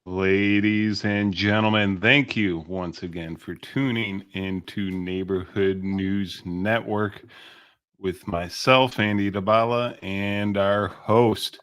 Ladies and gentlemen, thank you once again for tuning into Neighborhood News Network with myself, Andy Dabala, and our host,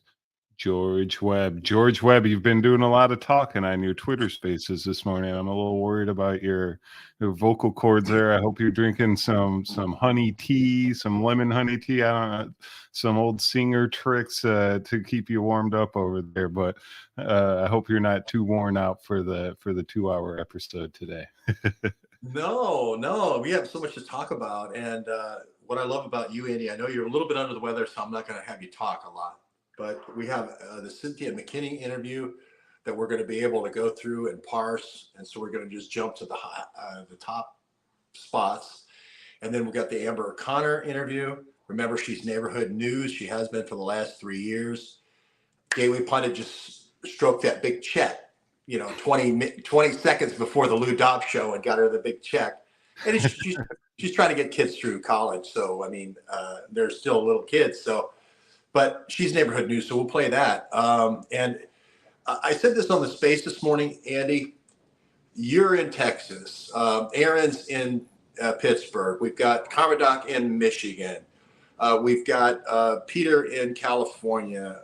George Webb. George Webb, you've been doing a lot of talking on your Twitter spaces this morning. I'm a little worried about your vocal cords there. I hope you're drinking some honey tea, some lemon honey tea. I don't know, some old singer tricks to keep you warmed up over there. But I hope you're not too worn out for the 2 hour episode today. No, we have so much to talk about. And what I love about you, Andy, I know you're a little bit under the weather, so I'm not going to have you talk a lot. But we have the Cynthia Mckinney interview that we're going to be able to go through and parse. And so we're going to just jump to the top spots. And then we got the Amber O'Connor interview. Remember, she's Neighborhood News. She has been for the last 3 years. Gateway Pundit just stroked that big check, 20 seconds before the Lou Dobbs show and got her the big check. And she's trying to get kids through college. So, I mean, they're still little kids. So, but she's Neighborhood News. So we'll play that. And I said this on the space this morning, Andy. You're in Texas. Aaron's in Pittsburgh. We've got Carmadoc in Michigan. We've got Peter in California.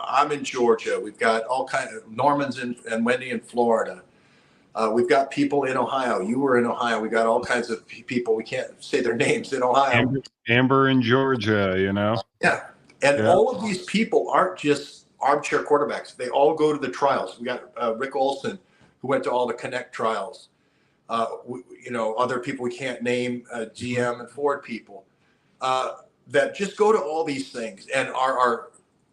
I'm in Georgia. We've got all kinds of Norman's and Wendy in Florida. We've got people in Ohio. You were in Ohio. We got all kinds of people. We can't say their names in Ohio. Amber in Georgia, Yeah. And all of these people aren't just armchair quarterbacks. They all go to the trials. We got Rick Olson, who went to all the Connect trials. Other people we can't name, GM and Ford people, that just go to all these things and are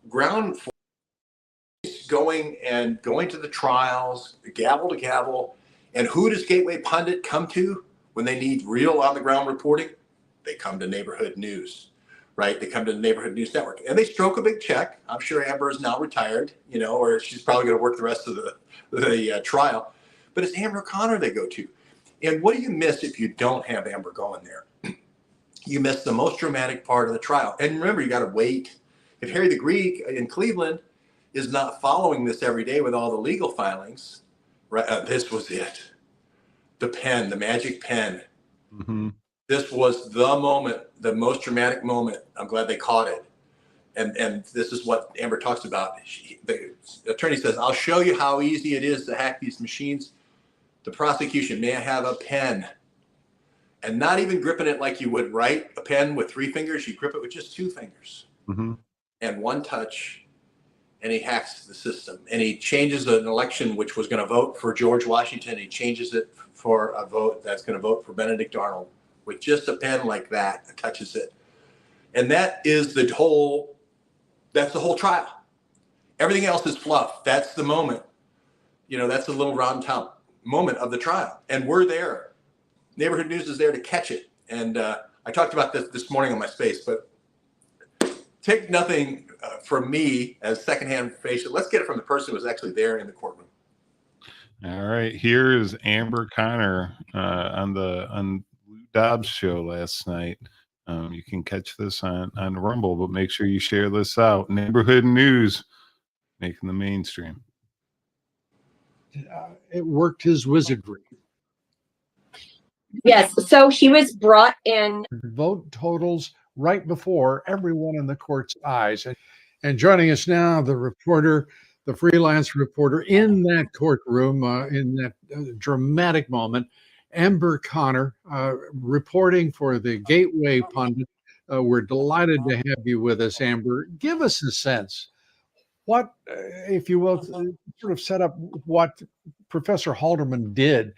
ground force going to the trials, gavel to gavel. And who does Gateway Pundit come to when they need real on the ground reporting? They come to Neighborhood News. Right? They come to the Neighborhood News Network and they stroke a big check. I'm sure Amber is now retired, or she's probably going to work the rest of the trial. But it's Amber O'Connor they go to. And what do you miss if you don't have Amber going there? You miss the most dramatic part of the trial. And remember, you got to wait. If Harry the Greek in Cleveland is not following this every day with all the legal filings, right? This was it. The pen, the magic pen. Mm-hmm. This was the moment, the most dramatic moment. I'm glad they caught it. And this is what Amber talks about. The attorney says, I'll show you how easy it is to hack these machines. The prosecution, may I have a pen? And not even gripping it like you would write a pen with 3 fingers. You grip it with just 2 fingers. Mm-hmm. And 1 touch. And he hacks the system. And he changes an election which was going to vote for George Washington. He changes it for a vote that's going to vote for Benedict Arnold. With just a pen like that, touches it. And that's the whole trial. Everything else is fluff. That's the moment. That's the little round top moment of the trial. And we're there. Neighborhood News is there to catch it. And I talked about this morning on my space, but take nothing from me as secondhand information. Let's get it from the person who was actually there in the courtroom. All right. Here is Amber Connor on Lou Dobbs show last night. You can catch this on Rumble, but make sure you share this out. Neighborhood News making the mainstream. It worked his wizardry. Yes, so he was brought in. Vote totals right before everyone in the court's eyes. And joining us now, the freelance reporter in that courtroom, in that dramatic moment, Amber Connor, reporting for the Gateway Pundit. We're delighted to have you with us, Amber. Give us a sense, what, if you will, sort of set up what Professor Haderman did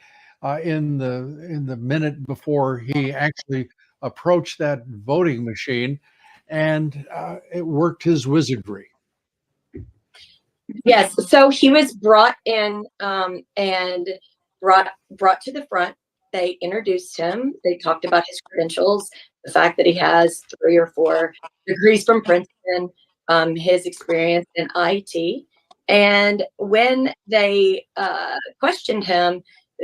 in the minute before he actually approached that voting machine, and it worked his wizardry. Yes, so he was brought in and brought to the front. They introduced him. They talked about his credentials, the fact that he has 3 or 4 degrees from Princeton, his experience in IT. And when they questioned him,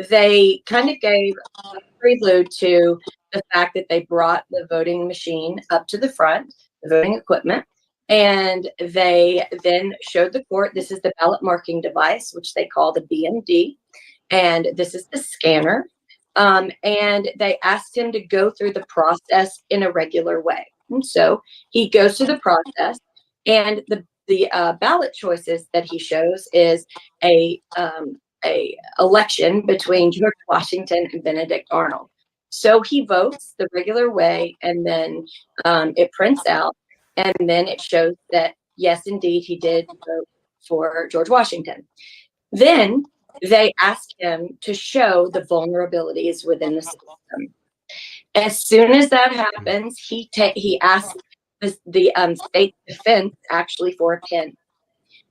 they kind of gave a prelude to the fact that they brought the voting machine up to the front, the voting equipment, And they then showed the court, this is the ballot marking device, which they call the BMD. And this is the scanner. And they asked him to go through the process in a regular way. And so he goes through the process, and the ballot choices that he shows is a election between George Washington and Benedict Arnold. So he votes the regular way, and then it prints out, and then it shows that, yes, indeed, he did vote for George Washington. Then they asked him to show the vulnerabilities within the system. As soon as that happens, he asks the state defense actually for a pen,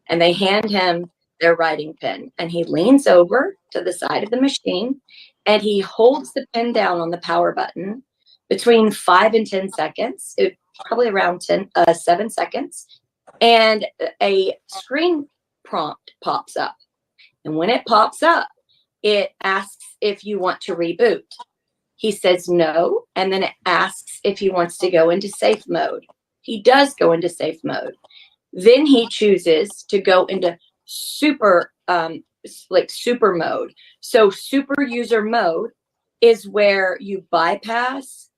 and they hand him their writing pen, and he leans over to the side of the machine, and he holds the pen down on the power button between 5 and 10 seconds, probably around 7 seconds, and a screen prompt pops up. And when it pops up, it asks if you want to reboot. He says no, and then it asks if he wants to go into safe mode. He does go into safe mode. Then he chooses to go into super mode. So super user mode is where you bypass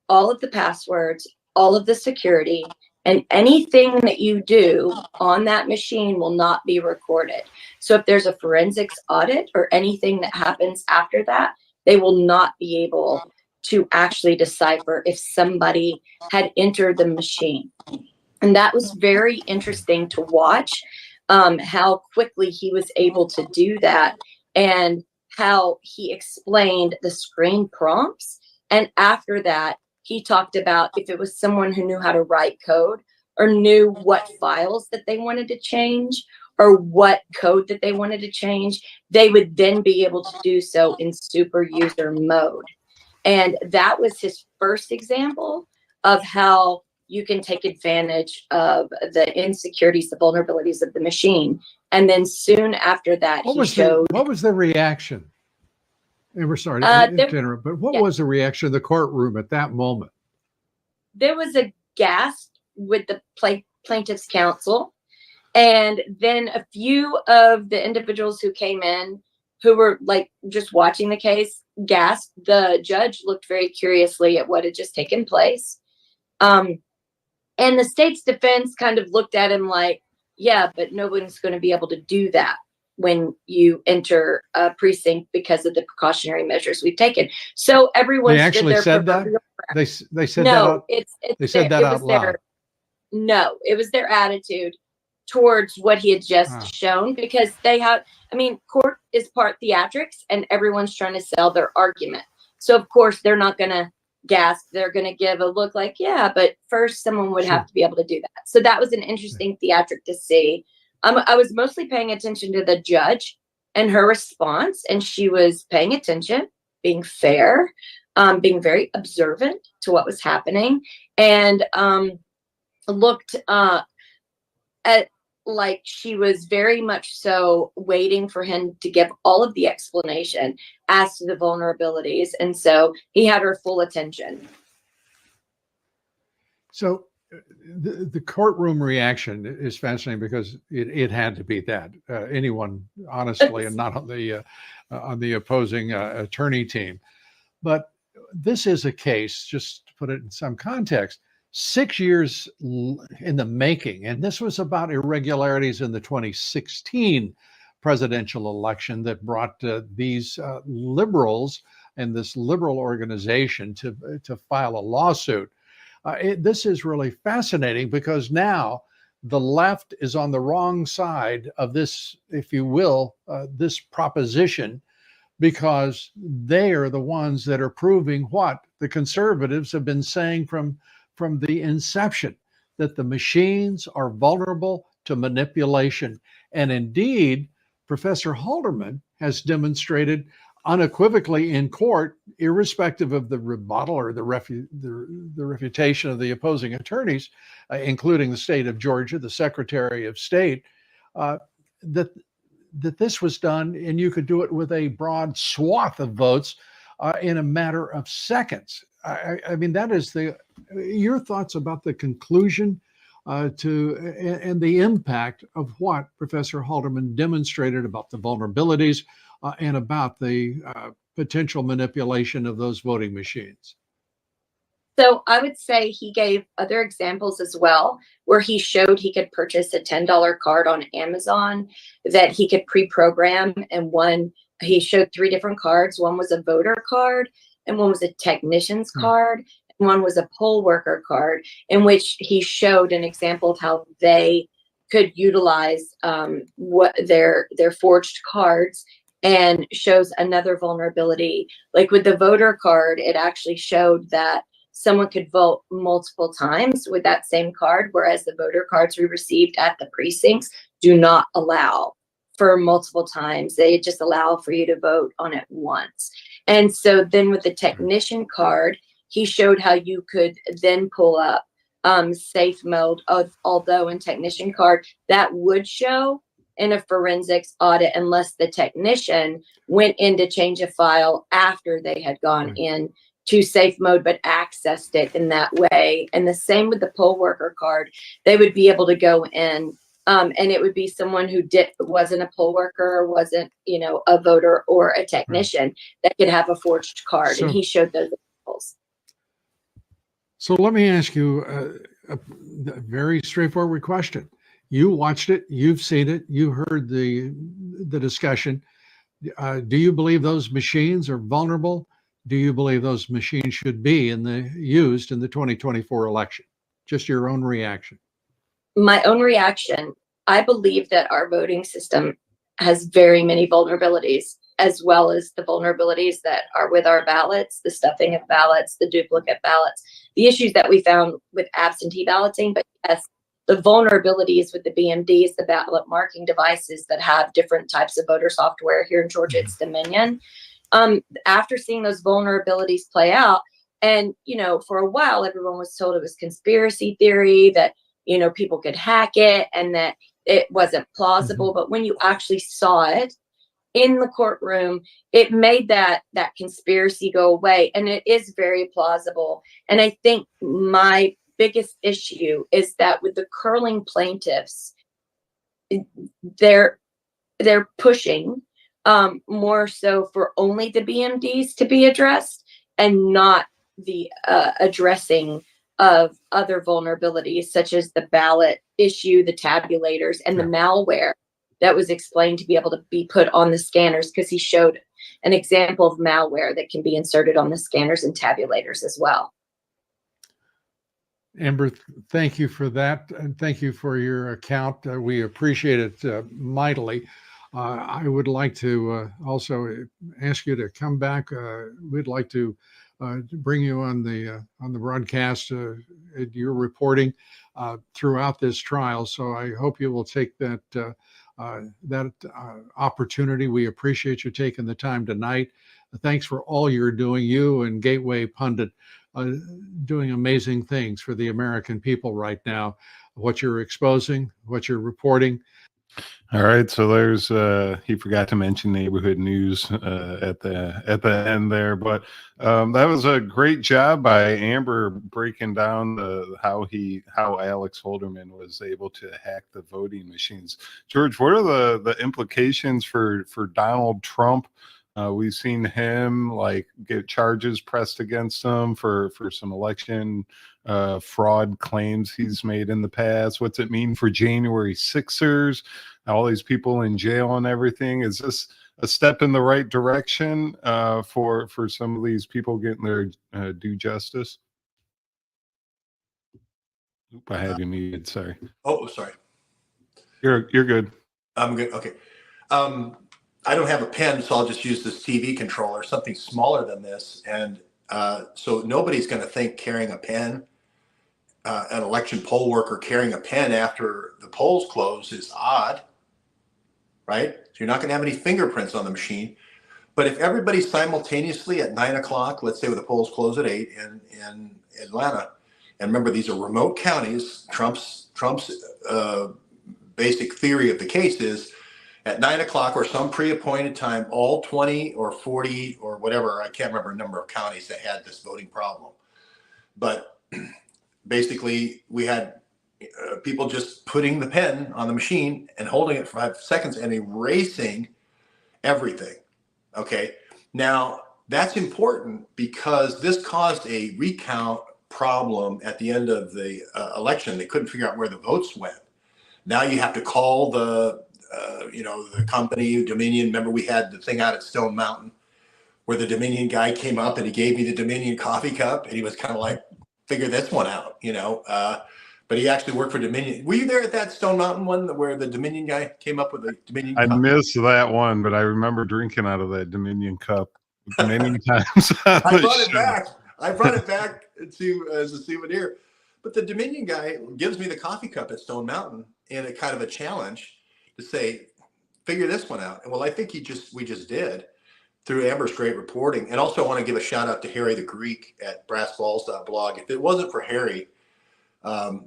all of the passwords, all of the security, and anything that you do on that machine will not be recorded. So if there's a forensics audit or anything that happens after that, they will not be able to actually decipher if somebody had entered the machine. And that was very interesting to watch, how quickly he was able to do that, and how he explained the screen prompts. And after that, he talked about if it was someone who knew how to write code or knew what files that they wanted to change or what code that they wanted to change, they would then be able to do so in super user mode. And that was his first example of how you can take advantage of the insecurities, the vulnerabilities of the machine. And then soon after that, what was the reaction? And we're sorry to interrupt, but what was the reaction of the courtroom at that moment? There was a gasp with the plaintiff's counsel. And then a few of the individuals who came in, who were like just watching the case, gasped. The judge looked very curiously at what had just taken place. And the state's defense kind of looked at him like, yeah, but nobody's going to be able to do that when you enter a precinct because of the precautionary measures we've taken. So everyone they actually said that. They said no, that. They said that out loud. No, it was their attitude towards what he had just shown, because they have. I mean, court is part theatrics, and everyone's trying to sell their argument. So of course they're not going to gasp. They're going to give a look like, yeah, but first someone would have to be able to do that. So that was an interesting theatric to see. I was mostly paying attention to the judge and her response, and she was paying attention, being fair, being very observant to what was happening, and looked at like she was very much so waiting for him to give all of the explanation as to the vulnerabilities. And so he had her full attention. So the courtroom reaction is fascinating because it had to be that. Anyone, honestly, and not on the opposing attorney team. But this is a case, just to put it in some context, 6 years in the making. And this was about irregularities in the 2016 presidential election that brought these liberals and this liberal organization to file a lawsuit. This is really fascinating because now the left is on the wrong side of this, if you will, this proposition, because they are the ones that are proving what the conservatives have been saying from the inception, that the machines are vulnerable to manipulation. And indeed, Professor Haderman has demonstrated unequivocally in court, irrespective of the rebuttal or the refutation of the opposing attorneys, including the state of Georgia, the Secretary of State, that this was done, and you could do it with a broad swath of votes in a matter of seconds. I mean, that is your thoughts about the conclusion and the impact of what Professor Halderman demonstrated about the vulnerabilities and about the potential manipulation of those voting machines? So I would say he gave other examples as well, where he showed he could purchase a $10 card on Amazon that he could pre-program. And he showed 3 different cards. One was a voter card, and one was a technician's card, and one was a poll worker card, in which he showed an example of how they could utilize what their forged cards, and shows another vulnerability. Like with the voter card, it actually showed that someone could vote multiple times with that same card, whereas the voter cards we received at the precincts do not allow for multiple times. They just allow for you to vote on it once. And so then with the technician card, he showed how you could then pull up safe mode, although in technician card, that would show in a forensics audit unless the technician went in to change a file after they had gone in to safe mode, but accessed it in that way. And the same with the poll worker card. They would be able to go in, and it would be someone who wasn't a poll worker, or wasn't, a voter or a technician that could have a forged card. And he showed those examples. So let me ask you a very straightforward question. You watched it, you've seen it, you heard the discussion. Do you believe those machines are vulnerable? Do you believe those machines should be used in the 2024 election? Just your own reaction. My own reaction, I believe that our voting system has very many vulnerabilities, as well as the vulnerabilities that are with our ballots, the stuffing of ballots, the duplicate ballots, the issues that we found with absentee balloting. But yes, the vulnerabilities with the BMDs, the ballot marking devices that have different types of voter software here in Georgia, it's Dominion. After seeing those vulnerabilities play out, and, for a while, everyone was told it was conspiracy theory, that, people could hack it and that it wasn't plausible. But when you actually saw it in the courtroom, it made that conspiracy go away. And it is very plausible. And I think my biggest issue is that with the curling plaintiffs, they're pushing more so for only the BMDs to be addressed, and not the addressing of other vulnerabilities, such as the ballot issue, the tabulators, and the malware that was explained to be able to be put on the scanners, because he showed an example of malware that can be inserted on the scanners and tabulators as well. Amber, thank you for that. And thank you for your account. We appreciate it mightily. I would like to also ask you to come back. We'd like to bring you on the broadcast. Your reporting throughout this trial. So I hope you will take that opportunity. We appreciate you taking the time tonight. Thanks for all you're doing. You and Gateway Pundit doing amazing things for the American people right now. What you're exposing, what you're reporting. All right, so there's he forgot to mention neighborhood news at the end there, but that was a great job by Amber breaking down how Alex Haderman was able to hack the voting machines. George, what are the implications for Donald Trump? We've seen him get charges pressed against him for some election fraud claims he's made in the past. What's it mean for January 6ers? All these people in jail and everything. Is this a step in the right direction for some of these people getting their due justice? Oop, I had you muted. Sorry. Oh, sorry. You're good. I'm good. Okay. I don't have a pen, so I'll just use this TV controller, something smaller than this. And so nobody's going to think carrying a pen, an election poll worker carrying a pen after the polls close is odd, right? So you're not going to have any fingerprints on the machine. But if everybody simultaneously at 9 o'clock, let's say when the polls close at 8 in Atlanta, and remember, these are remote counties. Trump's basic theory of the case is at 9 o'clock or some pre-appointed time, all 20 or 40 or whatever, I can't remember a number of counties that had this voting problem. But basically, we had people just putting the pen on the machine and holding it for 5 seconds and erasing everything. Okay. Now that's important because this caused a recount problem at the end of the election. They couldn't figure out where the votes went. Now you have to call the company Dominion. Remember, we had the thing out at Stone Mountain where the Dominion guy came up and he gave me the Dominion coffee cup, and he was kind of like, figure this one out, but he actually worked for Dominion. Were you there at that Stone Mountain one where the Dominion guy came up with the Dominion I cup? missed that one, but I remember drinking out of that Dominion cup many times. I brought it back. I brought it back as a souvenir. But the Dominion guy gives me the coffee cup at Stone Mountain in a kind of a challenge to say, figure this one out. And well, I think we just did through Amber's great reporting. And also I want to give a shout out to Harry the Greek at brassballs.blog. If it wasn't for Harry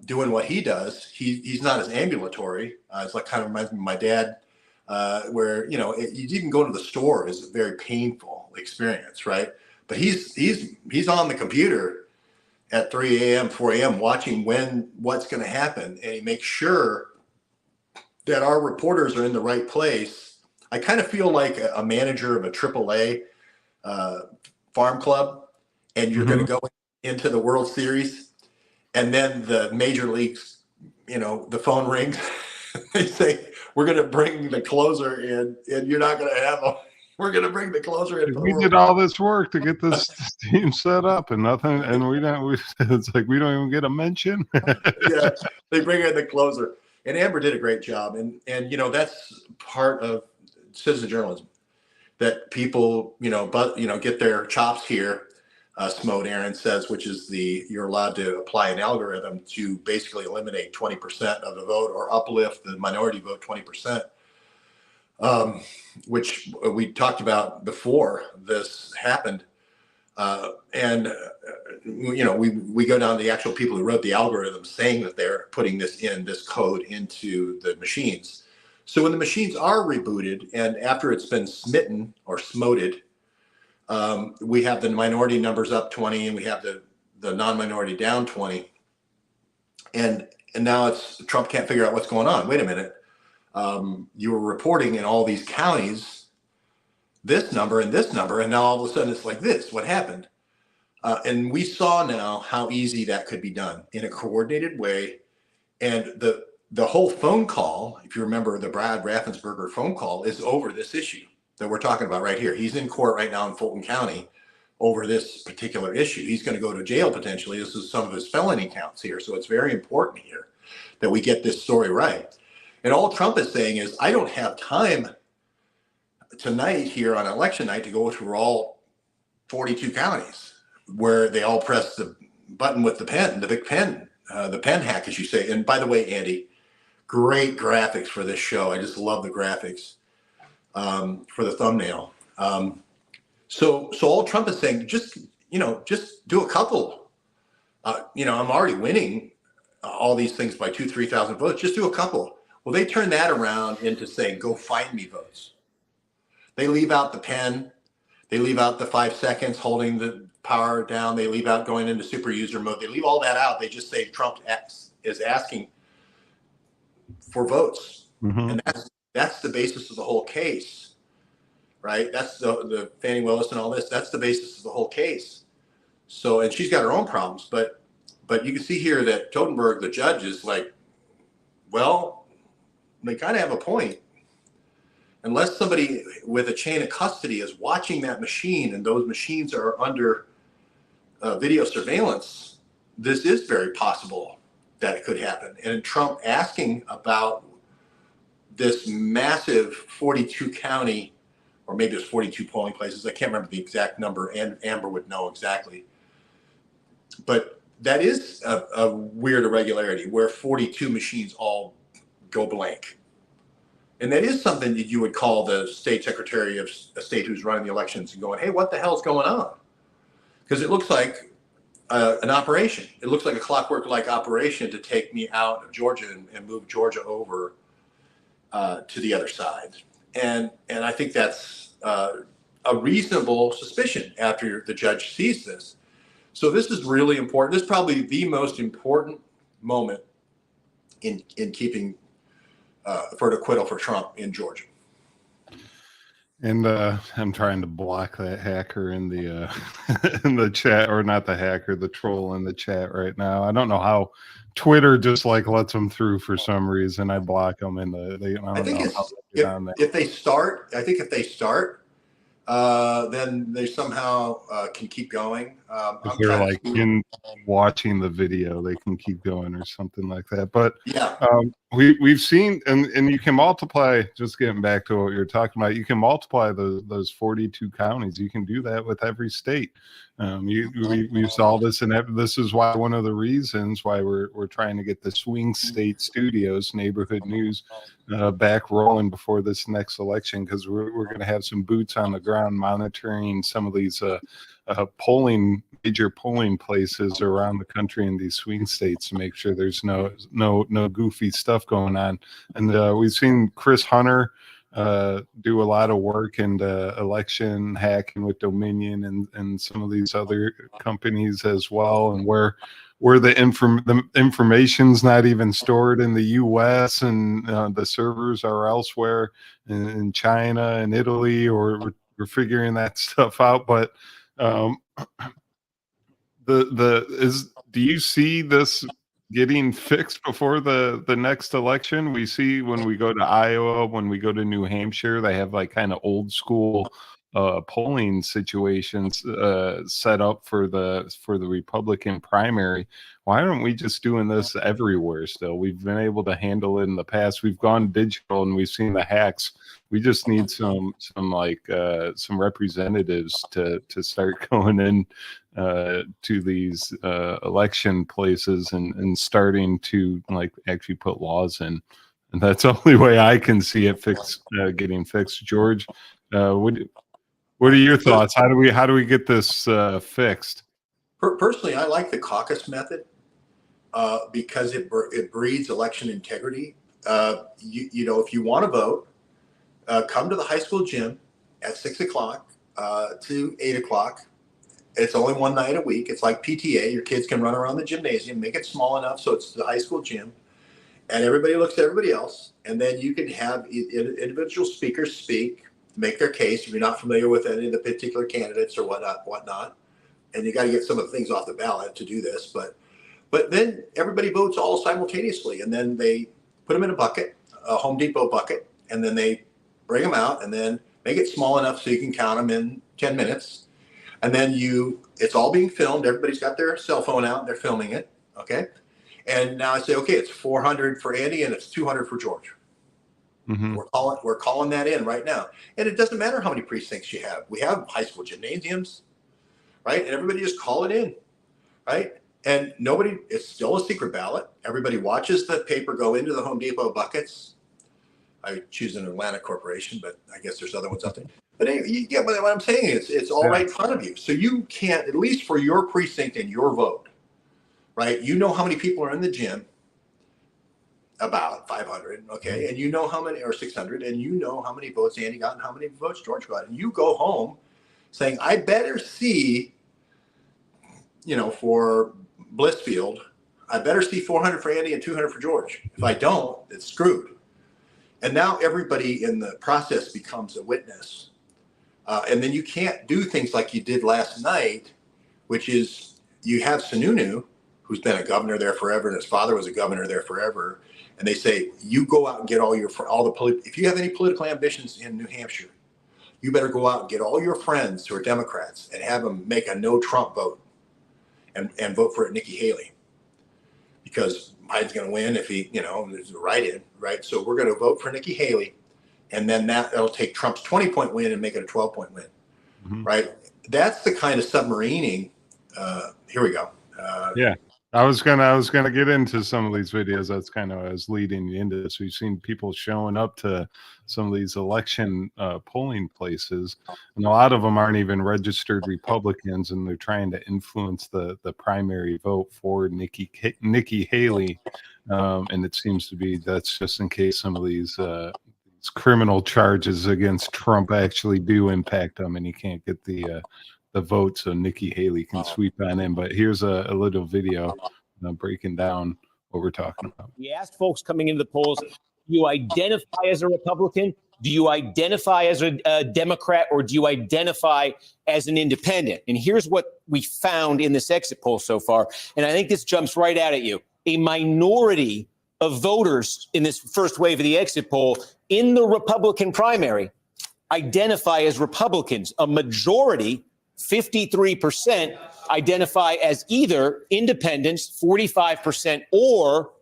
doing what he does, he's not as ambulatory. It's like kind of reminds me of my dad, where, you even go to the store is a very painful experience, right? But he's on the computer at 3 a.m., 4 a.m. watching what's going to happen. And he makes sure that our reporters are in the right place. I kind of feel like a manager of a AAA farm club, and you're going to go into the World Series, and then the major leagues, the phone rings. They say, we're going to bring the closer in, and you're not going to have them. We're going to bring the closer in. We did all this work to get this team set up, and nothing, and it's like we don't even get a mention. Yeah, they bring in the closer. And Amber did a great job. And that's part of citizen journalism, that people, get their chops here. Smote Aaron says, which is you're allowed to apply an algorithm to basically eliminate 20% of the vote or uplift the minority vote 20%, which we talked about before this happened. We go down to the actual people who wrote the algorithm saying that they're putting this code into the machines. So when the machines are rebooted and after it's been smitten or smoted, we have the minority numbers up 20 and we have the non-minority down 20. And now Trump can't figure out what's going on. Wait a minute. You were reporting in all these counties this number and this number, and now all of a sudden it's like this. What happened? And we saw now how easy that could be done in a coordinated way. And the whole phone call, if you remember the Brad Raffensperger phone call, is over this issue that we're talking about right here. He's in court right now in Fulton County over this particular issue. He's going to go to jail potentially. This is some of his felony counts here. So it's very important here that we get this story right. And all Trump is saying is, I don't have time tonight here on election night to go through all 42 counties where they all press the button with the pen, the big pen, the pen hack, as you say. And by the way, Andy, great graphics for this show. I just love the graphics for the thumbnail. So all Trump is saying, just do a couple. I'm already winning all these things by 2,000-3,000 votes. Just do a couple. Well, they turn that around into saying, go find me votes. They leave out the pen. They leave out the 5 seconds holding the power down. They leave out going into super user mode. They leave all that out. They just say Trump is asking for votes. Mm-hmm. And that's the basis of the whole case, right? That's the Fannie Willis and all this. That's the basis of the whole case. So, and she's got her own problems, but you can see here that Totenberg, the judge, is like, well, they kind of have a point. Unless somebody with a chain of custody is watching that machine and those machines are under video surveillance, this is very possible that it could happen. And Trump asking about this massive 42 county, or maybe it's 42 polling places, I can't remember the exact number, and Amber would know exactly. But that is a weird irregularity where 42 machines all go blank. And that is something that you would call the state secretary of state who's running the elections and going, hey, what the hell's going on? Because it looks like an operation. It looks like a clockwork-like operation to take me out of Georgia and move Georgia over to the other side. And I think that's a reasonable suspicion after the judge sees this. So this is really important. This is probably the most important moment in keeping for an acquittal for Trump in Georgia. And I'm trying to block that hacker in the in the chat, or not the hacker, the troll in the chat right now. I don't know how Twitter just like lets them through for some reason. I block them in the. I think it's if they start. I think if they start, then they somehow can keep going. If they're like in watching the video, they can keep going or something like that. But yeah, we've seen, and you can multiply. Just getting back to what you're talking about, you can multiply those 42 counties. You can do that with every state. We saw this, and this is why one of the reasons why we're trying to get the swing state studios, neighborhood news, back rolling before this next election, because we're going to have some boots on the ground monitoring some of these major polling places around the country in these swing states to make sure there's no goofy stuff going on. And we've seen Chris Hunter do a lot of work in election hacking with Dominion and some of these other companies as well, and where the information's not even stored in the U.S. and the servers are elsewhere in China and Italy, or we're figuring that stuff out. But do you see this getting fixed before the next election? We see when we go to Iowa, when we go to New Hampshire, they have like kind of old school polling situations set up for the Republican primary. Why aren't we just doing this everywhere still? We've been able to handle it in the past. We've gone digital and we've seen the hacks. We just need some representatives to start going in to these election places and starting to like actually put laws in. And that's the only way I can see it getting fixed. George, what are your thoughts? How do we get this fixed? Personally, I like the caucus method because it breeds election integrity. You know, if you want to vote, come to the high school gym at 6 o'clock to 8 o'clock. It's only one night a week. It's like PTA. Your kids can run around the gymnasium, make it small enough so it's the high school gym, and everybody looks at everybody else. And then you can have individual speakers speak, make their case if you're not familiar with any of the particular candidates or whatnot. And you got to get some of the things off the ballot to do this. But then everybody votes all simultaneously, and then they put them in a bucket, a Home Depot bucket, and then they bring them out and then make it small enough so you can count them in 10 minutes. And then it's all being filmed. Everybody's got their cell phone out and they're filming it. Okay. And now I say, okay, it's 400 for Andy and it's 200 for George. Mm-hmm. We're calling that in right now. And it doesn't matter how many precincts you have. We have high school gymnasiums, right? And everybody just call it in, right? And it's still a secret ballot. Everybody watches the paper go into the Home Depot buckets. I choose an Atlanta corporation, but I guess there's other ones out there. But anyway, you get what I'm saying. It's all right in front of you. So you can't, at least for your precinct and your vote, right? You know how many people are in the gym, about 500, okay? And you know how many, or 600, and you know how many votes Andy got and how many votes George got. And you go home saying, I better see, for Blissfield, I better see 400 for Andy and 200 for George. If I don't, it's screwed. And now everybody in the process becomes a witness. And then you can't do things like you did last night, which is you have Sununu, who's been a governor there forever, and his father was a governor there forever. And they say, you go out and get if you have any political ambitions in New Hampshire, you better go out and get all your friends who are Democrats and have them make a no Trump vote and vote for Nikki Haley. Because Biden's going to win if there's a write-in, right? So we're going to vote for Nikki Haley. And then that'll take Trump's 20-point win and make it a 12-point win, mm-hmm. Right? That's the kind of submarining. Here we go. Yeah, I was gonna get into some of these videos. That's kind of what I was leading into this. We've seen people showing up to some of these election polling places, and a lot of them aren't even registered Republicans, and they're trying to influence the primary vote for Nikki Haley, and it seems to be that's just in case some of these criminal charges against Trump actually do impact him and he can't get the vote, so Nikki Haley can sweep on in. But here's a little video breaking down what we're talking about. We asked folks coming into the polls, do you identify as a Republican? Do you identify as a Democrat, or do you identify as an independent? And here's what we found in this exit poll so far. And I think this jumps right out at you. A minority of voters in this first wave of the exit poll in the Republican primary identify as Republicans. A majority, 53%, identify as either independents, 45%, or,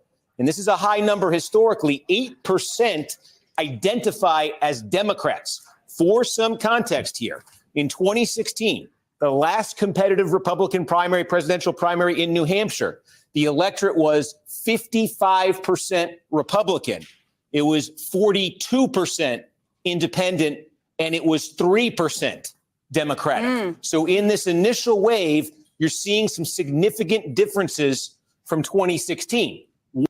and this is a high number historically, 8% identify as Democrats. For some context here, in 2016, the last competitive Republican primary, presidential primary in New Hampshire, the electorate was 55% Republican. It was 42% independent, and it was 3% Democratic. So in this initial wave, you're seeing some significant differences from 2016.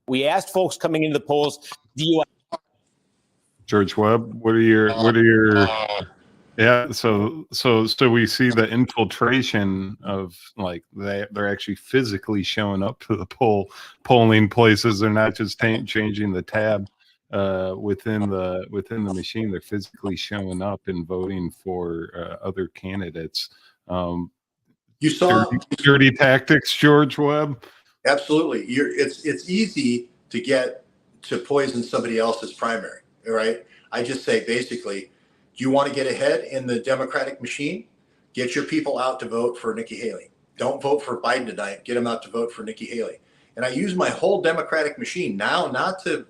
We asked folks coming into the polls, do you George Webb, what are your yeah, so we see the infiltration of, like, they're actually physically showing up to the polling places. They're not just changing the tab within the machine. They're physically showing up and voting for other candidates. You saw dirty tactics, George Webb. Absolutely. It's easy to get to poison somebody else's primary, right? I just say, basically, do you want to get ahead in the Democratic machine? Get your people out to vote for Nikki Haley. Don't vote for Biden tonight. Get them out to vote for Nikki Haley. And I use my whole Democratic machine now, not to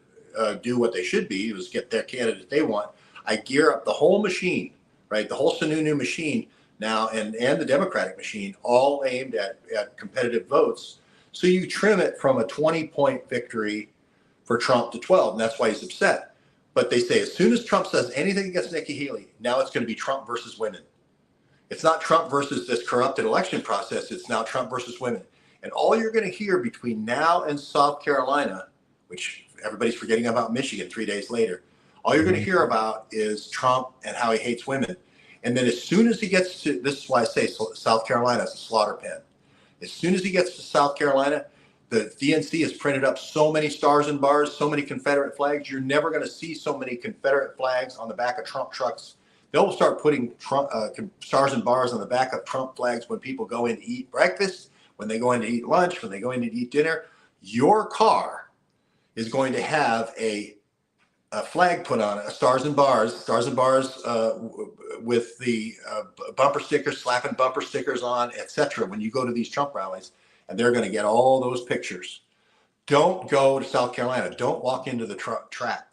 do what they should be, is get their candidate they want. I gear up the whole machine, right? The whole Sununu machine now, and the Democratic machine, all aimed at competitive votes. So you trim it from a 20-point victory for Trump to 12, and that's why he's upset. But they say as soon as Trump says anything against Nikki Haley, now it's going to be Trump versus women. It's not Trump versus this corrupted election process. It's now Trump versus women. And all you're going to hear between now and South Carolina, which everybody's forgetting about Michigan 3 days later, all you're going to hear about is Trump and how he hates women. And then as soon as he gets to, this is why I say South Carolina is a slaughter pen. As soon as he gets to South Carolina, the DNC has printed up so many stars and bars, so many Confederate flags. You're never going to see so many Confederate flags on the back of Trump trucks. They'll start putting stars and bars on the back of Trump flags when people go in to eat breakfast, when they go in to eat lunch, when they go in to eat dinner. Your car is going to have a flag put on it, stars and bars with the bumper stickers, slapping bumper stickers on, etc. when you go to these Trump rallies. And they're going to get all those pictures. Don't go to South Carolina. Don't walk into the trap.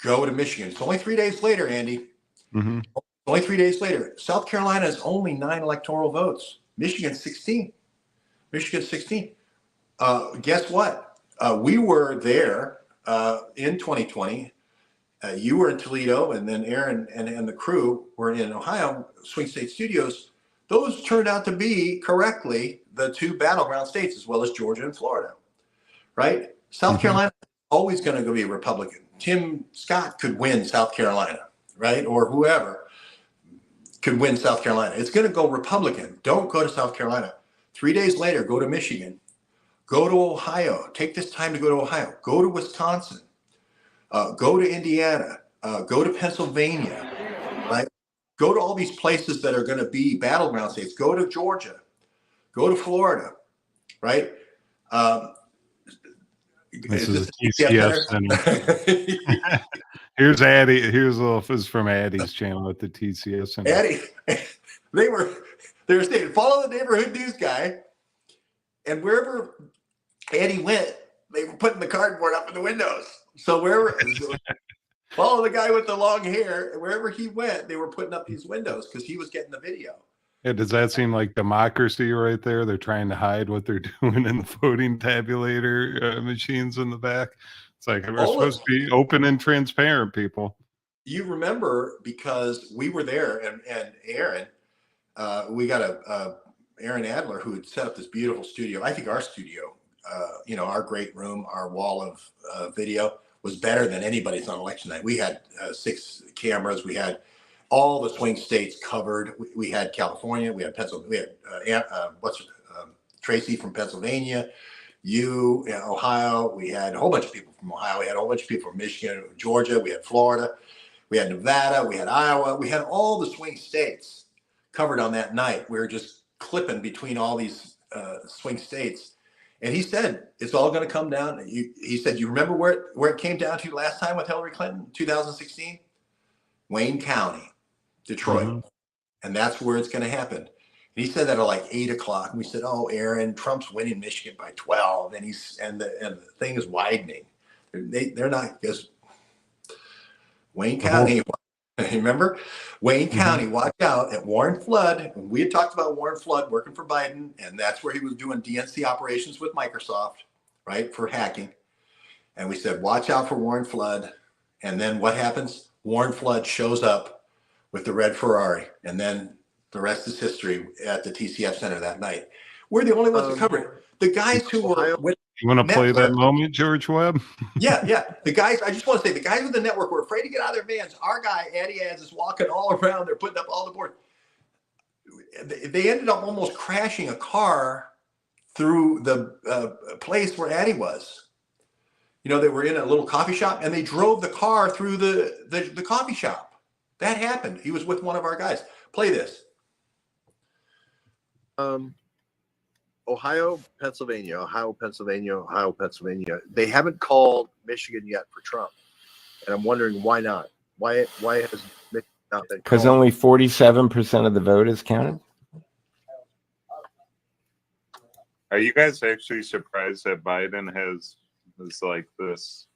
Go to Michigan. It's only 3 days later, Andy. Mm-hmm. Only 3 days later. South Carolina is only 9 electoral votes. Michigan 16. Michigan 16. Guess what? We were there in 2020. You were in Toledo, and then Aaron and the crew were in Ohio, Swing State Studios. Those turned out to be correctly the 2 battleground states, as well as Georgia and Florida, right? South Carolina is always going to be Republican. Tim Scott could win South Carolina, right? Or whoever could win South Carolina. It's going to go Republican. Don't go to South Carolina. 3 days later, go to Michigan. Go to Ohio. Take this time to go to Ohio. Go to Wisconsin. Go to Indiana. Go to Pennsylvania, right? Go to all these places that are going to be battleground states. Go to Georgia. Go to Florida, right? This is TCF Center. Here's Addie. Here's a little fizz from Addie's channel at the TCF Center. Addie, they were saying, follow the neighborhood news guy. And wherever Addie went, they were putting the cardboard up in the windows. So wherever, follow the guy with the long hair, and wherever he went, they were putting up these windows because he was getting the video. Yeah, does that seem like democracy right there? They're trying to hide what they're doing in the voting tabulator machines in the back. It's like, we're supposed to be open and transparent, people. You remember, because we were there, and Aaron, we got Aaron Adler, who had set up this beautiful studio. I think our studio, our great room, our wall of video was better than anybody's on election night. We had 6 cameras. We had all the swing states covered. We had California. We had Pennsylvania. We had Tracy from Pennsylvania. you know, Ohio. We had a whole bunch of people from Ohio. We had a whole bunch of people from Michigan, Georgia. We had Florida. We had Nevada. We had Iowa. We had all the swing states covered on that night. We were just clipping between all these swing states. And he said, it's all going to come down. He said, you remember where it came down to last time with Hillary Clinton, 2016? Wayne County, Detroit. Mm-hmm. And that's where it's going to happen. And he said that at like 8 o'clock. And we said, oh, Aaron, Trump's winning Michigan by 12. And the thing is widening. They're not, because Wayne County, remember? Wayne County, watch out at Warren Flood. We had talked about Warren Flood working for Biden, and that's where he was doing DNC operations with Microsoft, right, for hacking. And we said, watch out for Warren Flood. And then what happens? Warren Flood shows up with the red Ferrari, and then the rest is history at the TCF Center that night. We're the only ones that cover it. The guys who were with You want to play network, that moment, George Webb? yeah. The guys, I just want to say, the guys with the network were afraid to get out of their vans. Our guy, Addy Ads, is walking all around. They're putting up all the boards. They ended up almost crashing a car through the place where Addy was. You know, they were in a little coffee shop, and they drove the car through the coffee shop. That happened. He was with one of our guys. Play this. Ohio, Pennsylvania. They haven't called Michigan yet for Trump, and I'm wondering why not. Why has Michigan not been? Because only 47% of the vote is counted. Are you guys actually surprised that Biden has like this?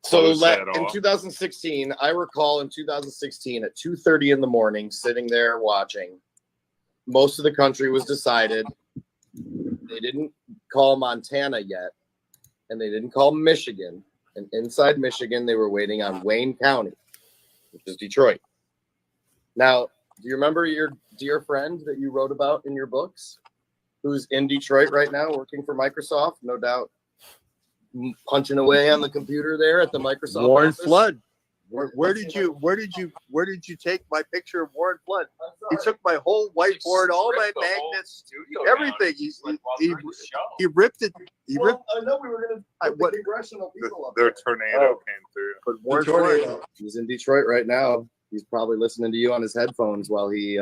So in 2016, I recall in 2016 at 2:30 in the morning, sitting there watching. Most of the country was decided. They didn't call Montana yet, and they didn't call Michigan. And inside Michigan, they were waiting on Wayne County, which is Detroit. Now, do you remember your dear friend that you wrote about in your books, who's in Detroit right now working for Microsoft, no doubt, punching away on the computer there at the Microsoft Warren office? Flood. Where did you take my picture of Warren Flood? He took my whole whiteboard, all my magnets, everything. He ripped it. I know we were going to put the congressional people up The tornado came through. But Warren Flood, He's in Detroit right now. He's probably listening to you on his headphones while he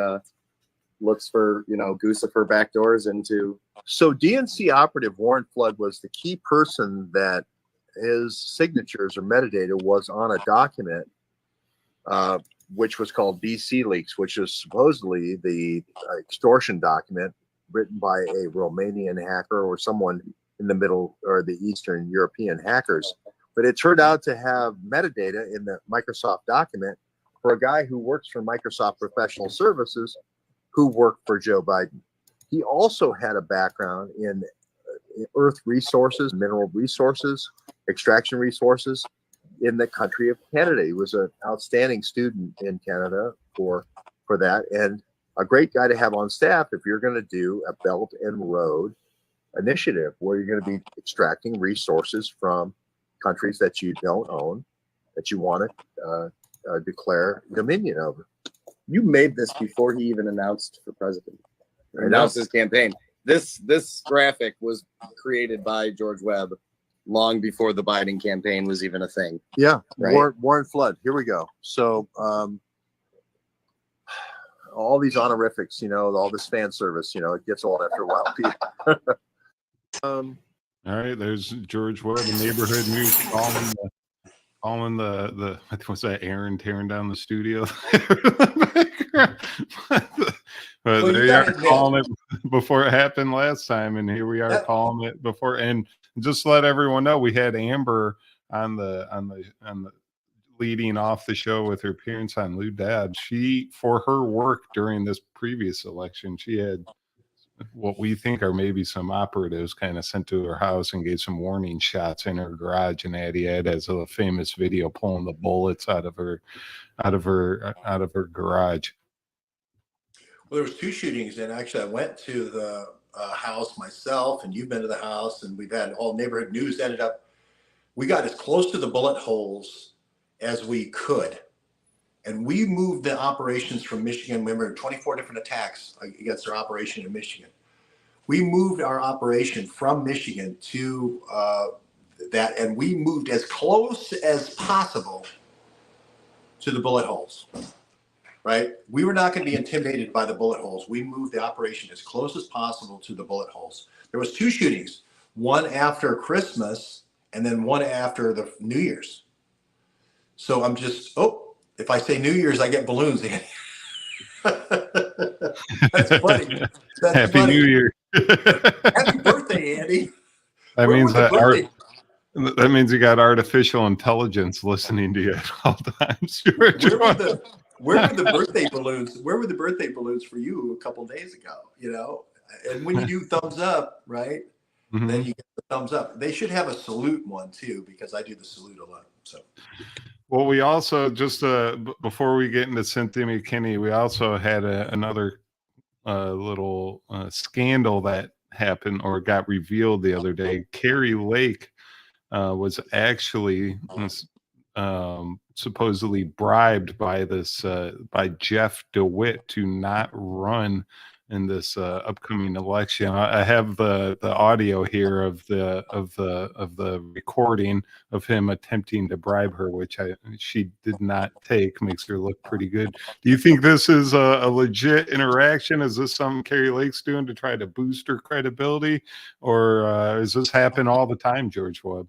looks for, Guccifer backdoors into. so DNC operative Warren Flood was the key person that his signatures or metadata was on a document, which was called DC Leaks, which is supposedly the extortion document written by a Romanian hacker or someone in the Middle or the Eastern European hackers. But it turned out to have metadata in the Microsoft document for a guy who works for Microsoft Professional Services who worked for Joe Biden. He also had a background in earth resources, mineral resources, extraction resources in the country of Canada. He was an outstanding student in Canada for that, and a great guy to have on staff if you're going to do a Belt and Road initiative where you're going to be extracting resources from countries that you don't own, that you want to declare dominion over. You made this before he even announced for president. Announced his campaign. This graphic was created by George Webb long before the Biden campaign was even a thing. Yeah, right? Warren Flood. Here we go. So all these honorifics, all this fan service, it gets old after a while. All right, there's George Webb, the neighborhood news calling the what's that? Aaron tearing down the studio. But Well, they are calling it before it happened last time, and here we are calling it before. And just let everyone know, we had Amber on the leading off the show with her appearance on Lou Dobbs. She, for her work during this previous election, she had what we think are maybe some operatives kind of sent to her house and gave some warning shots in her garage. And Addy Ed has a famous video pulling the bullets out of her garage. Well, there was 2 shootings, and actually I went to the house myself, and you've been to the house, and we've had all neighborhood news. We got as close to the bullet holes as we could. And we moved the operations from Michigan. Remember, 24 different attacks against their operation in Michigan. We moved our operation from Michigan to that, and we moved as close as possible to the bullet holes. Right? We were not going to be intimidated by the bullet holes. We moved the operation as close as possible to the bullet holes. There was 2 shootings, one after Christmas and then one after the New Year's. So I'm just, if I say New Year's, I get balloons. That's funny. That's Happy funny. New Year. Happy birthday, Andy. That Where means were the birthday- that means you got artificial intelligence listening to you at all times. Where were the birthday balloons? Where were the birthday balloons for you a couple days ago? You know, and when you do thumbs up, right? Mhm. Then you get the thumbs up. They should have a salute one too, because I do the salute a lot. So, Well, we also just before we get into Cynthia McKinney, we also had another little scandal that happened or got revealed the other day. Carrie Lake was actually supposedly bribed by by Jeff DeWitt to not run in this upcoming election. I have the audio here of the recording of him attempting to bribe her, which she did not take. Makes her look pretty good. Do you think this is a legit interaction? Is this something Carrie Lake's doing to try to boost her credibility, or does this happen all the time, George Webb?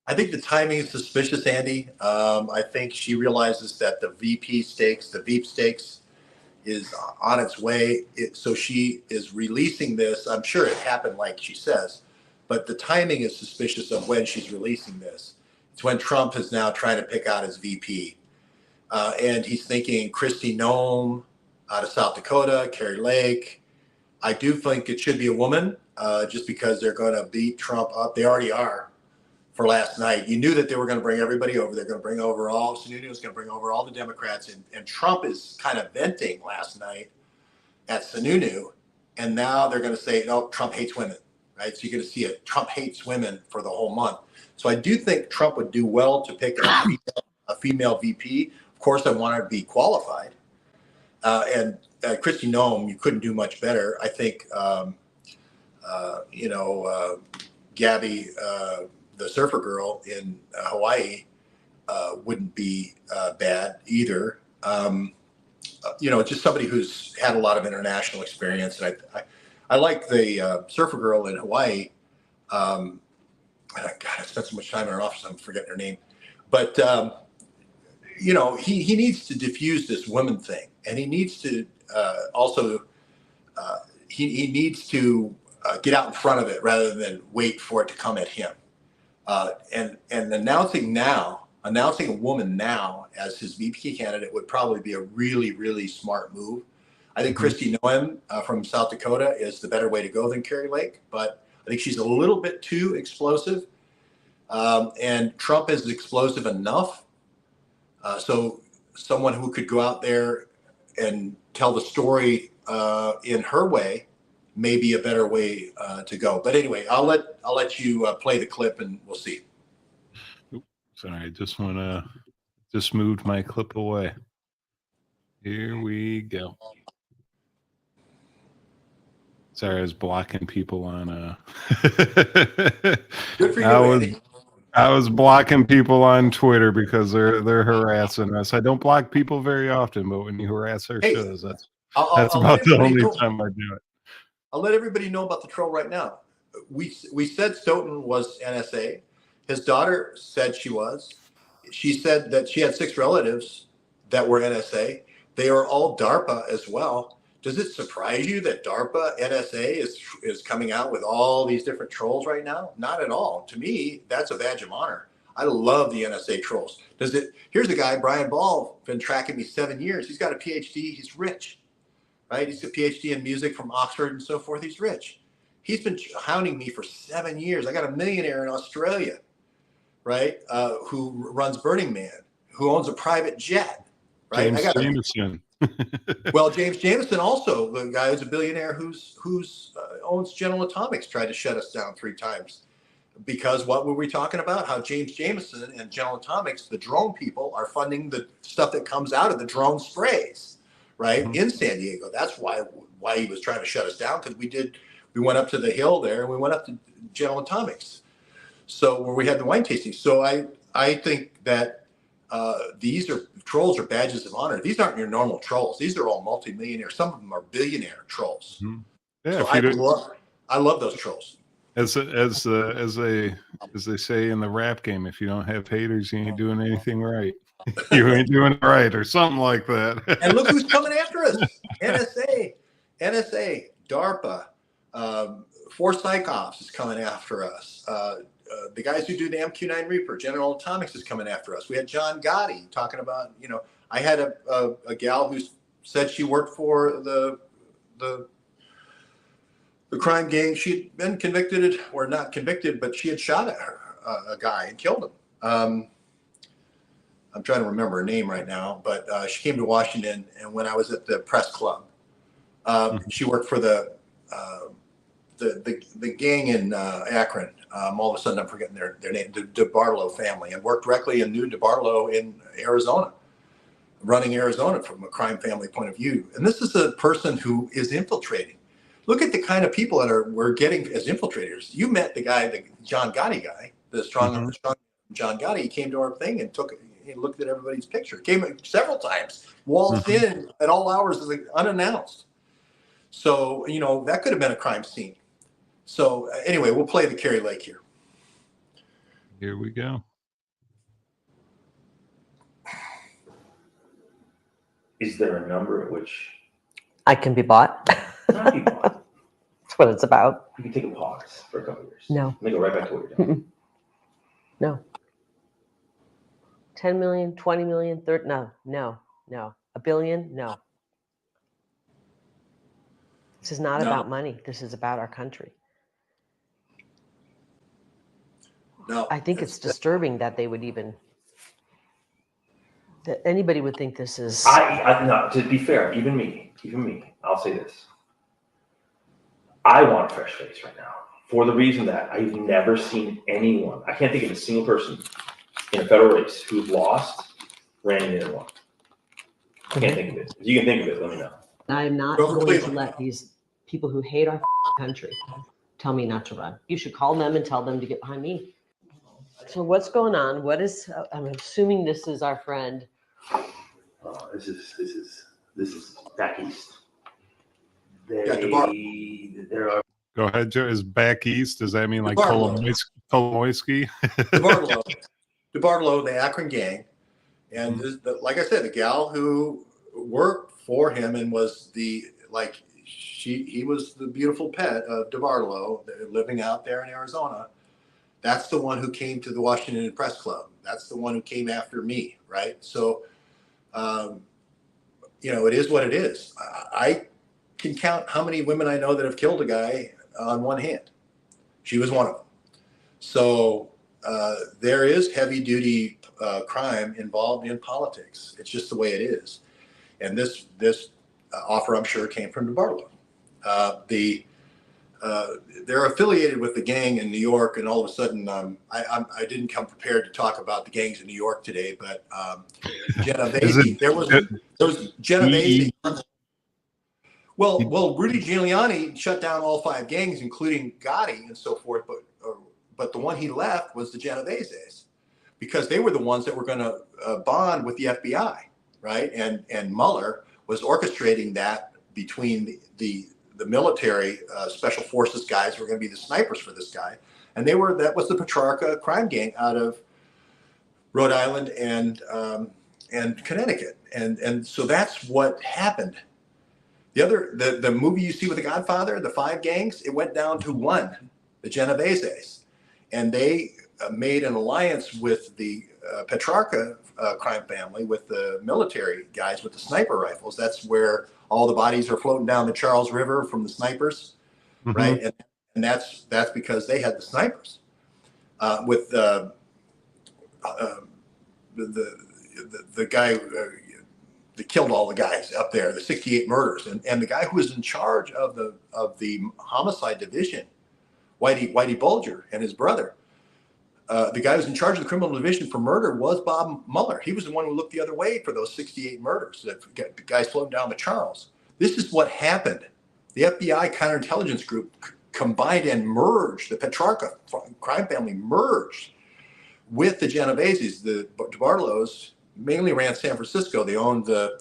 I think the timing is suspicious, Andy. I think she realizes that the VP stakes, the Veep stakes, is on its way. So she is releasing this. I'm sure it happened like she says, but the timing is suspicious of when she's releasing this. It's when Trump is now trying to pick out his VP. And he's thinking Kristi Noem out of South Dakota, Carrie Lake. I do think it should be a woman just because they're going to beat Trump up. They already are. For last night, you knew that they were going to bring everybody over. They're going to bring over Sununu was going to bring over all the Democrats, and Trump is kind of venting last night at Sununu, and now they're going to say, no, Trump hates women, right? So you're going to see Trump hates women for the whole month. So I do think Trump would do well to pick a female VP. Of course, I want her to be qualified, and Kristi Noem, you couldn't do much better. I think, Gabby. The surfer girl in Hawaii wouldn't be bad either. Just somebody who's had a lot of international experience. And I like the surfer girl in Hawaii. I spent so much time in her office, I'm forgetting her name. But, he needs to diffuse this women thing. And he needs to he needs to get out in front of it rather than wait for it to come at him. And announcing a woman now as his VP candidate would probably be a really, really smart move. I think Kristi Noem from South Dakota is the better way to go than Carrie Lake, but I think she's a little bit too explosive. And Trump is explosive enough. So someone who could go out there and tell the story in her way may be a better way to go. But anyway, I'll let you play the clip and we'll see. Sorry, I just moved my clip away. Here we go. Sorry, I was blocking people on Good for you, Andy. I was blocking people on Twitter because they're harassing us. I don't block people very often, but when you harass our shows, that's about the only time I do it. I'll let everybody know about the troll right now. We said Stoughton was NSA. His daughter said she was. She said that she had 6 relatives that were NSA. They are all DARPA as well. Does it surprise you that DARPA NSA is coming out with all these different trolls right now? Not at all. To me, that's a badge of honor. I love the NSA trolls. Here's a guy, Brian Ball, been tracking me 7 years. He's got a PhD. He's rich. Right? He's a PhD in music from Oxford and so forth. He's rich. He's been hounding me for 7 years. I got a millionaire in Australia, right? Who runs Burning Man, who owns a private jet, right? James Jameson. Well, James Jameson also, the guy who's a billionaire who's owns General Atomics, tried to shut us down 3 times. Because what were we talking about? How James Jameson and General Atomics, the drone people, are funding the stuff that comes out of the drone sprays. Right in San Diego. That's why he was trying to shut us down, because we We went up to the hill there, and we went up to General Atomics, so where we had the wine tasting. So I think that these trolls are badges of honor. These aren't your normal trolls. These are all multimillionaire. Some of them are billionaire trolls. Mhm. Yeah, So I love those trolls. as they say in the rap game, if you don't have haters, you ain't doing anything right. You ain't doing it right, or something like that. And look who's coming after us: NSA, DARPA, Force Psychops is coming after us. The guys who do the MQ-9 Reaper, General Atomics, is coming after us. We had John Gotti talking about, I had a gal who said she worked for the crime gang. She'd been convicted, or not convicted, but she had shot at a guy and killed him. I'm trying to remember her name right now, but she came to Washington, and when I was at the press club, she worked for the gang in Akron. All of a sudden, I'm forgetting their name, the DeBartolo family, and worked directly and knew DeBartolo in Arizona, running Arizona from a crime family point of view. And this is a person who is infiltrating. Look at the kind of people that we're getting as infiltrators. You met the guy, the John Gotti guy, the strong John Gotti. He came to our thing and looked at everybody's picture. Came several times, waltzed in at all hours unannounced. So, that could have been a crime scene. So anyway, we'll play the Kerry Lake here. Here we go. Is there a number at which I can be bought? not be bought? That's what it's about. You can take a pause for a couple of years. No. Then go right back to what you're doing. No. 10 million, 20 million, 30, no. A billion, no. This is not about money. This is about our country. No, I think it's disturbing that they would that anybody would think this is. No, to be fair, even me, I'll say this. I want a fresh face right now for the reason that I've never seen anyone. I can't think of a single person in a federal race who's lost, ran in and won. I can't think of it. If you can think of it, let me know. I'm not going to let these people who hate our country tell me not to run. You should call them and tell them to get behind me. So what's going on? I'm assuming this is our friend. This is back east. There are. Go ahead, Joe. Is back east? Does that mean like DeBartolo? DeBartolo, the Akron gang, and like I said, the gal who worked for him and was he was the beautiful pet of DeBartolo, living out there in Arizona. That's the one who came to the Washington Press Club. That's the one who came after me, right? So, it is what it is. I can count how many women I know that have killed a guy on one hand. She was one of them. So there is heavy-duty crime involved in politics. It's just the way it is. And this offer, I'm sure, came from DeBartolo. They're affiliated with the gang in New York, and all of a sudden, I didn't come prepared to talk about the gangs in New York today, but Genovese, there was Genovese. Well, Rudy Giuliani shut down all 5 gangs, including Gotti and so forth, but the one he left was the Genoveses, because they were the ones that were going to bond with the FBI, right? And Mueller was orchestrating that between the military special forces guys who were going to be the snipers for this guy, and that was the Petrarca crime gang out of Rhode Island and Connecticut, and so that's what happened. The movie you see with the Godfather, the 5 gangs, it went down to 1, the Genoveses, and they made an alliance with the Petrarca crime family, with the military guys with the sniper rifles. That's where all the bodies are floating down the Charles River from the snipers, right? And that's because they had the snipers. With the guy that killed all the guys up there, the 68 murders, and the guy who was in charge of the homicide division, Whitey Bulger, and his brother. The guy who was in charge of the criminal division for murder was Bob Mueller. He was the one who looked the other way for those 68 murders, the guys floating down the Charles. This is what happened. The FBI counterintelligence group combined and merged. The Petrarca crime family merged with the Genoveses. The DeBartolos mainly ran San Francisco. They owned the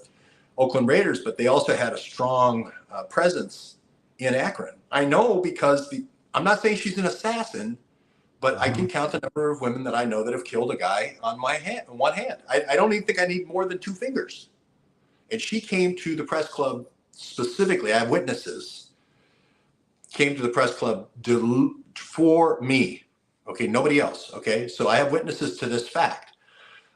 Oakland Raiders, but they also had a strong presence in Akron. I know because I'm not saying she's an assassin, but I can count the number of women that I know that have killed a guy on one hand. I don't even think I need more than 2 fingers. And she came to the press club specifically. I have witnesses. Came to the press club for me. Okay, nobody else. Okay, so I have witnesses to this fact.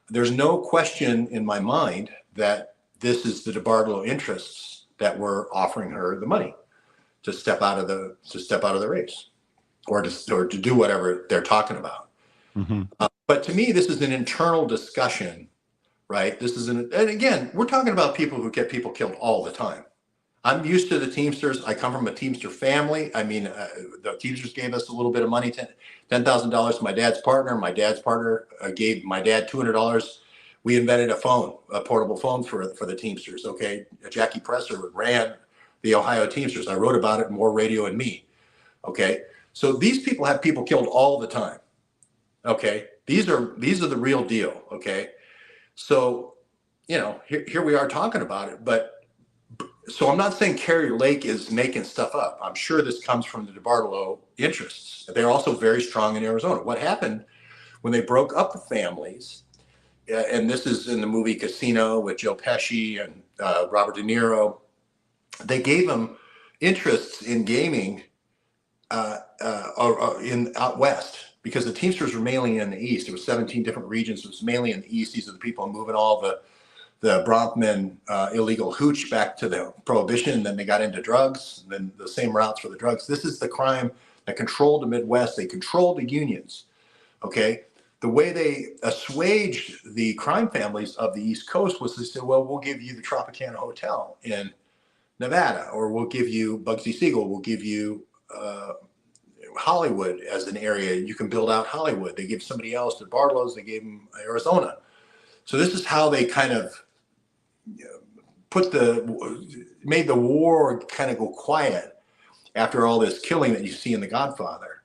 There's no question in my mind that this is the DeBartolo interests that were offering her the money to step out of the race, or to do whatever they're talking about. Mm-hmm. But to me, this is an internal discussion, right? And again, we're talking about people who get people killed all the time. I'm used to the Teamsters. I come from a Teamster family. I mean, the Teamsters gave us a little bit of money, $10,000 to my dad's partner. My dad's partner gave my dad $200. We invented a portable phone for the Teamsters. Okay, Jackie Presser ran the Ohio Teamsters. I wrote about it in More Radio and Me. Okay, so these people have people killed all the time. Okay, these are the real deal. Okay, so here we are talking about it, but. So I'm not saying Carrie Lake is making stuff up. I'm sure this comes from the DeBartolo interests. They're also very strong in Arizona. What happened when they broke up the families, and this is in the movie Casino with Joe Pesci and Robert De Niro, they gave them interests in gaming in out west, because the Teamsters were mainly in the east. It was 17 different regions. It was mainly in the east. These are the people moving all the Bronfman illegal hooch back to the Prohibition, and then they got into drugs, and then the same routes for the drugs. This is the crime that controlled the Midwest. They controlled the unions, okay? The way they assuaged the crime families of the East Coast was to say, well, we'll give you the Tropicana Hotel in Nevada, or we'll give you Bugsy Siegel, we'll give you Hollywood as an area. You can build out Hollywood. They give somebody else, the Bartolows, they gave them Arizona. So this is how they kind of made the war kind of go quiet after all this killing that you see in The Godfather.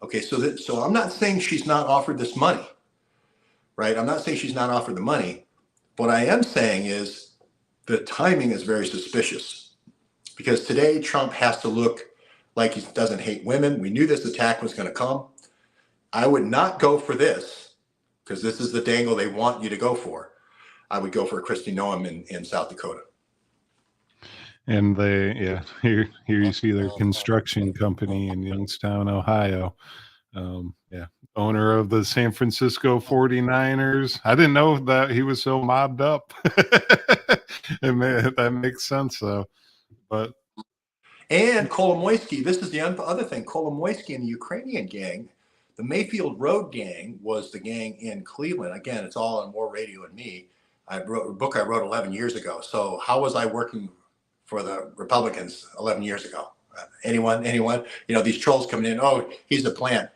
Okay, so I'm not saying she's not offered this money, right? I'm not saying she's not offered the money. What I am saying is the timing is very suspicious, because today Trump has to look like he doesn't hate women. We knew this attack was going to come. I would not go for this, because this is the dangle they want you to go for. I would go for Kristi Noem in South Dakota. And here you see their construction company in Youngstown, Ohio. Owner of the San Francisco 49ers. I didn't know that he was so mobbed up. That makes sense, though. And Kolomoisky, this is the other thing. Kolomoisky and the Ukrainian gang, the Mayfield Road gang, was the gang in Cleveland. Again, it's all on More Radio and Me. I wrote a book I wrote 11 years ago. So how was I working for the Republicans 11 years ago? Anyone? These trolls coming in, oh, he's a plant.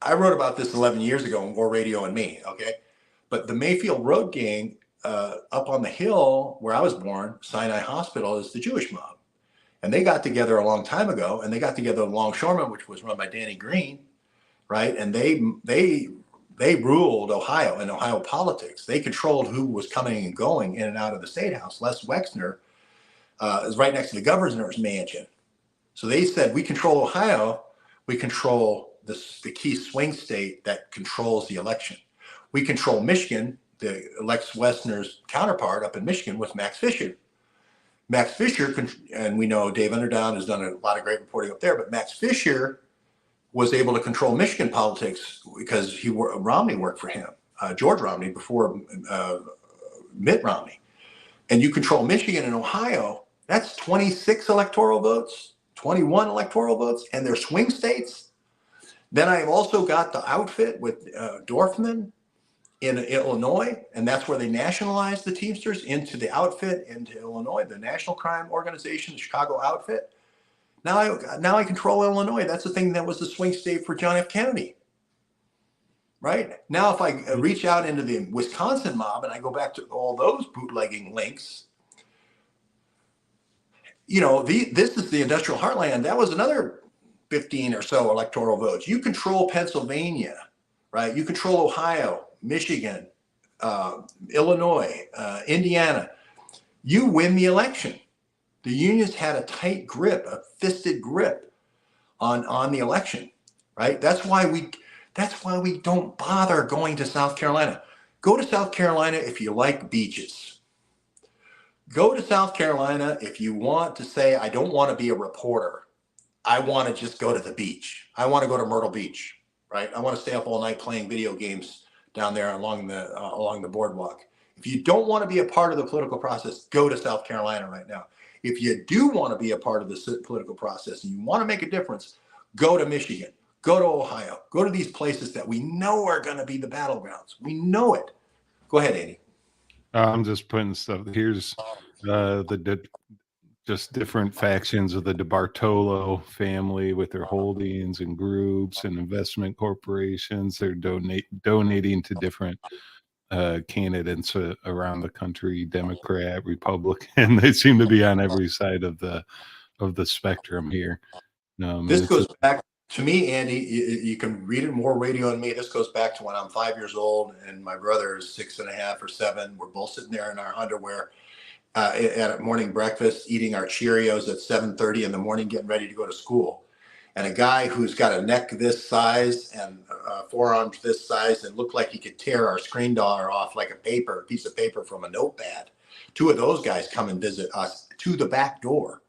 I wrote about this 11 years ago on More Radio and Me, okay? But the Mayfield Road gang up on the hill where I was born, Sinai Hospital, is the Jewish mob. And they got together a long time ago, and they got together in Longshoreman, which was run by Danny Green, right? And they ruled Ohio and Ohio politics. They controlled who was coming and going in and out of the State House. Les Wexner is right next to the governor's mansion. So they said, we control Ohio, we control the key swing state that controls the election. We control Michigan. The Lex Wessner's counterpart up in Michigan was Max Fisher. Max Fisher, and we know Dave Underdown has done a lot of great reporting up there, but Max Fisher was able to control Michigan politics because Romney worked for him, George Romney before Mitt Romney. And you control Michigan and Ohio, that's 26 electoral votes, 21 electoral votes, and they're swing states. Then I've also got the outfit with Dorfman in Illinois, and that's where they nationalized the Teamsters into the outfit into Illinois, the National Crime Organization, the Chicago outfit. Now I control Illinois. That's the thing that was the swing state for John F. Kennedy. Right? Now if I reach out into the Wisconsin mob and I go back to all those bootlegging links, this is the industrial heartland. That was another 15 or so electoral votes. You control Pennsylvania, right? You control Ohio, Michigan, Illinois, Indiana. You win the election. The unions had a tight grip, a fisted grip on the election, right? That's why we don't bother going to South Carolina. Go to South Carolina if you like beaches. Go to South Carolina if you want to say, I don't want to be a reporter. I want to just go to the beach. I want to go to Myrtle Beach, right? I want to stay up all night playing video games down there along the boardwalk. If you don't want to be a part of the political process, go to South Carolina right now. If you do want to be a part of the political process and you want to make a difference, go to Michigan, go to Ohio, go to these places that we know are going to be the battlegrounds. We know it. Go ahead, Andy. I'm just putting stuff. Here's just different factions of the DeBartolo family with their holdings and groups and investment corporations. They're donating to different candidates around the country, Democrat, Republican. They seem to be on every side of the spectrum here. This goes back to me, Andy. You can read it more radio on me. This goes back to when I'm 5 years old and my brother is 6.5 or 7. We're both sitting there in our underwear at morning breakfast, eating our Cheerios at 7:30 in the morning, getting ready to go to school. And a guy who's got a neck this size and forearms this size and looked like he could tear our screen door off like a piece of paper from a notepad. 2 of those guys come and visit us to the back door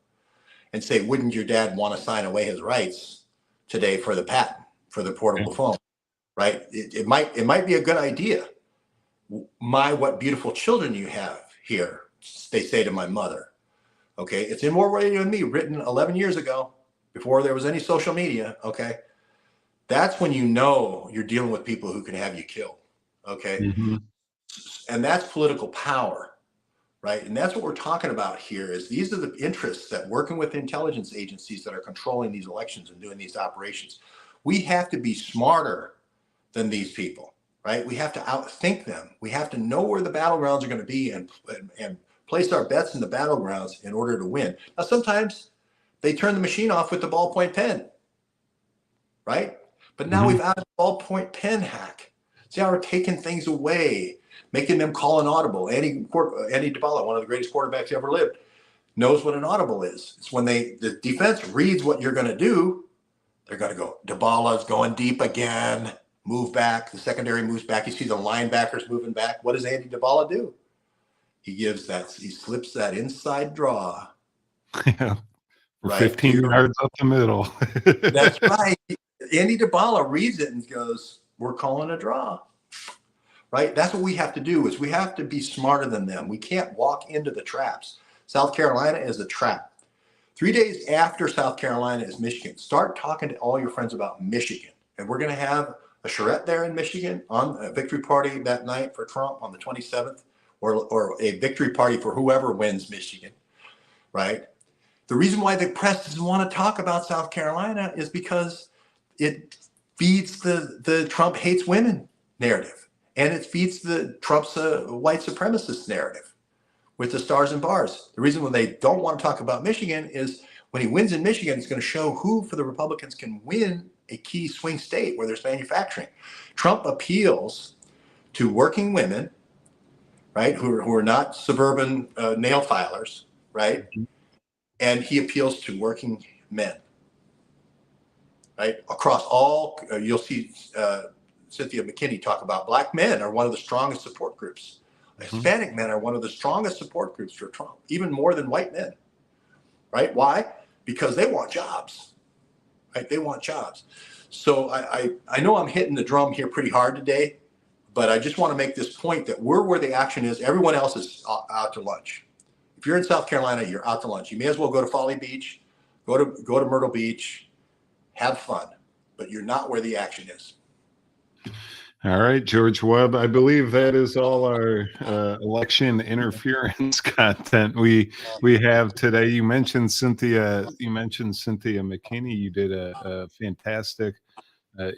and say, wouldn't your dad want to sign away his rights today for the patent, for the portable phone, right? It might be a good idea. What beautiful children you have here, they say to my mother. Okay, it's in More Radio Than Me, written 11 years ago, before there was any social media. Okay, that's when you know you're dealing with people who can have you killed. Okay, and that's political power, right? And that's what we're talking about here. Is these are the interests that working with intelligence agencies that are controlling these elections and doing these operations. We have to be smarter than these people, right? We have to outthink them. We have to know where the battlegrounds are going to be and place our bets in the battlegrounds in order to win. Now, sometimes they turn the machine off with the ballpoint pen, right? But now we've added the ballpoint pen hack. See how we're taking things away, making them call an audible. Andy DiBalla, one of the greatest quarterbacks ever lived, knows what an audible is. It's when the defense reads what you're going to do, they're going to go, DiBalla's going deep again, move back. The secondary moves back. You see the linebackers moving back. What does Andy DiBalla do? He slips that inside draw. Yeah. Right, 15 yards up the middle. That's right. Andy DiBalla reads it and goes, we're calling a draw. Right? That's what we have to do is we have to be smarter than them. We can't walk into the traps. South Carolina is a trap. 3 days after South Carolina is Michigan. Start talking to all your friends about Michigan. And we're going to have a charrette there in Michigan on a victory party that night for Trump on the 27th. Or a victory party for whoever wins Michigan, right? The reason why the press doesn't want to talk about South Carolina is because it feeds the Trump hates women narrative, and it feeds the Trump's white supremacist narrative with the stars and bars. The reason why they don't want to talk about Michigan is when he wins in Michigan, it's going to show who for the Republicans can win a key swing state where there's manufacturing. Trump appeals to working women, right, who are not suburban nail filers, right? And he appeals to working men, right? Across all, you'll see Cynthia Mckinney talk about black men are one of the strongest support groups. Hispanic men are one of the strongest support groups for Trump, even more than white men, right? Why? Because they want jobs, right? They want jobs. So I know I'm hitting the drum here pretty hard today, but I just want to make this point that we're where the action is. Everyone else is out to lunch. If you're in South Carolina, you're out to lunch. You may as well go to Folly Beach, go to Myrtle Beach, have fun, but you're not where the action is. All right, George Webb, I believe that is all our election interference content we have today. You mentioned Cynthia Mckinney. You did a fantastic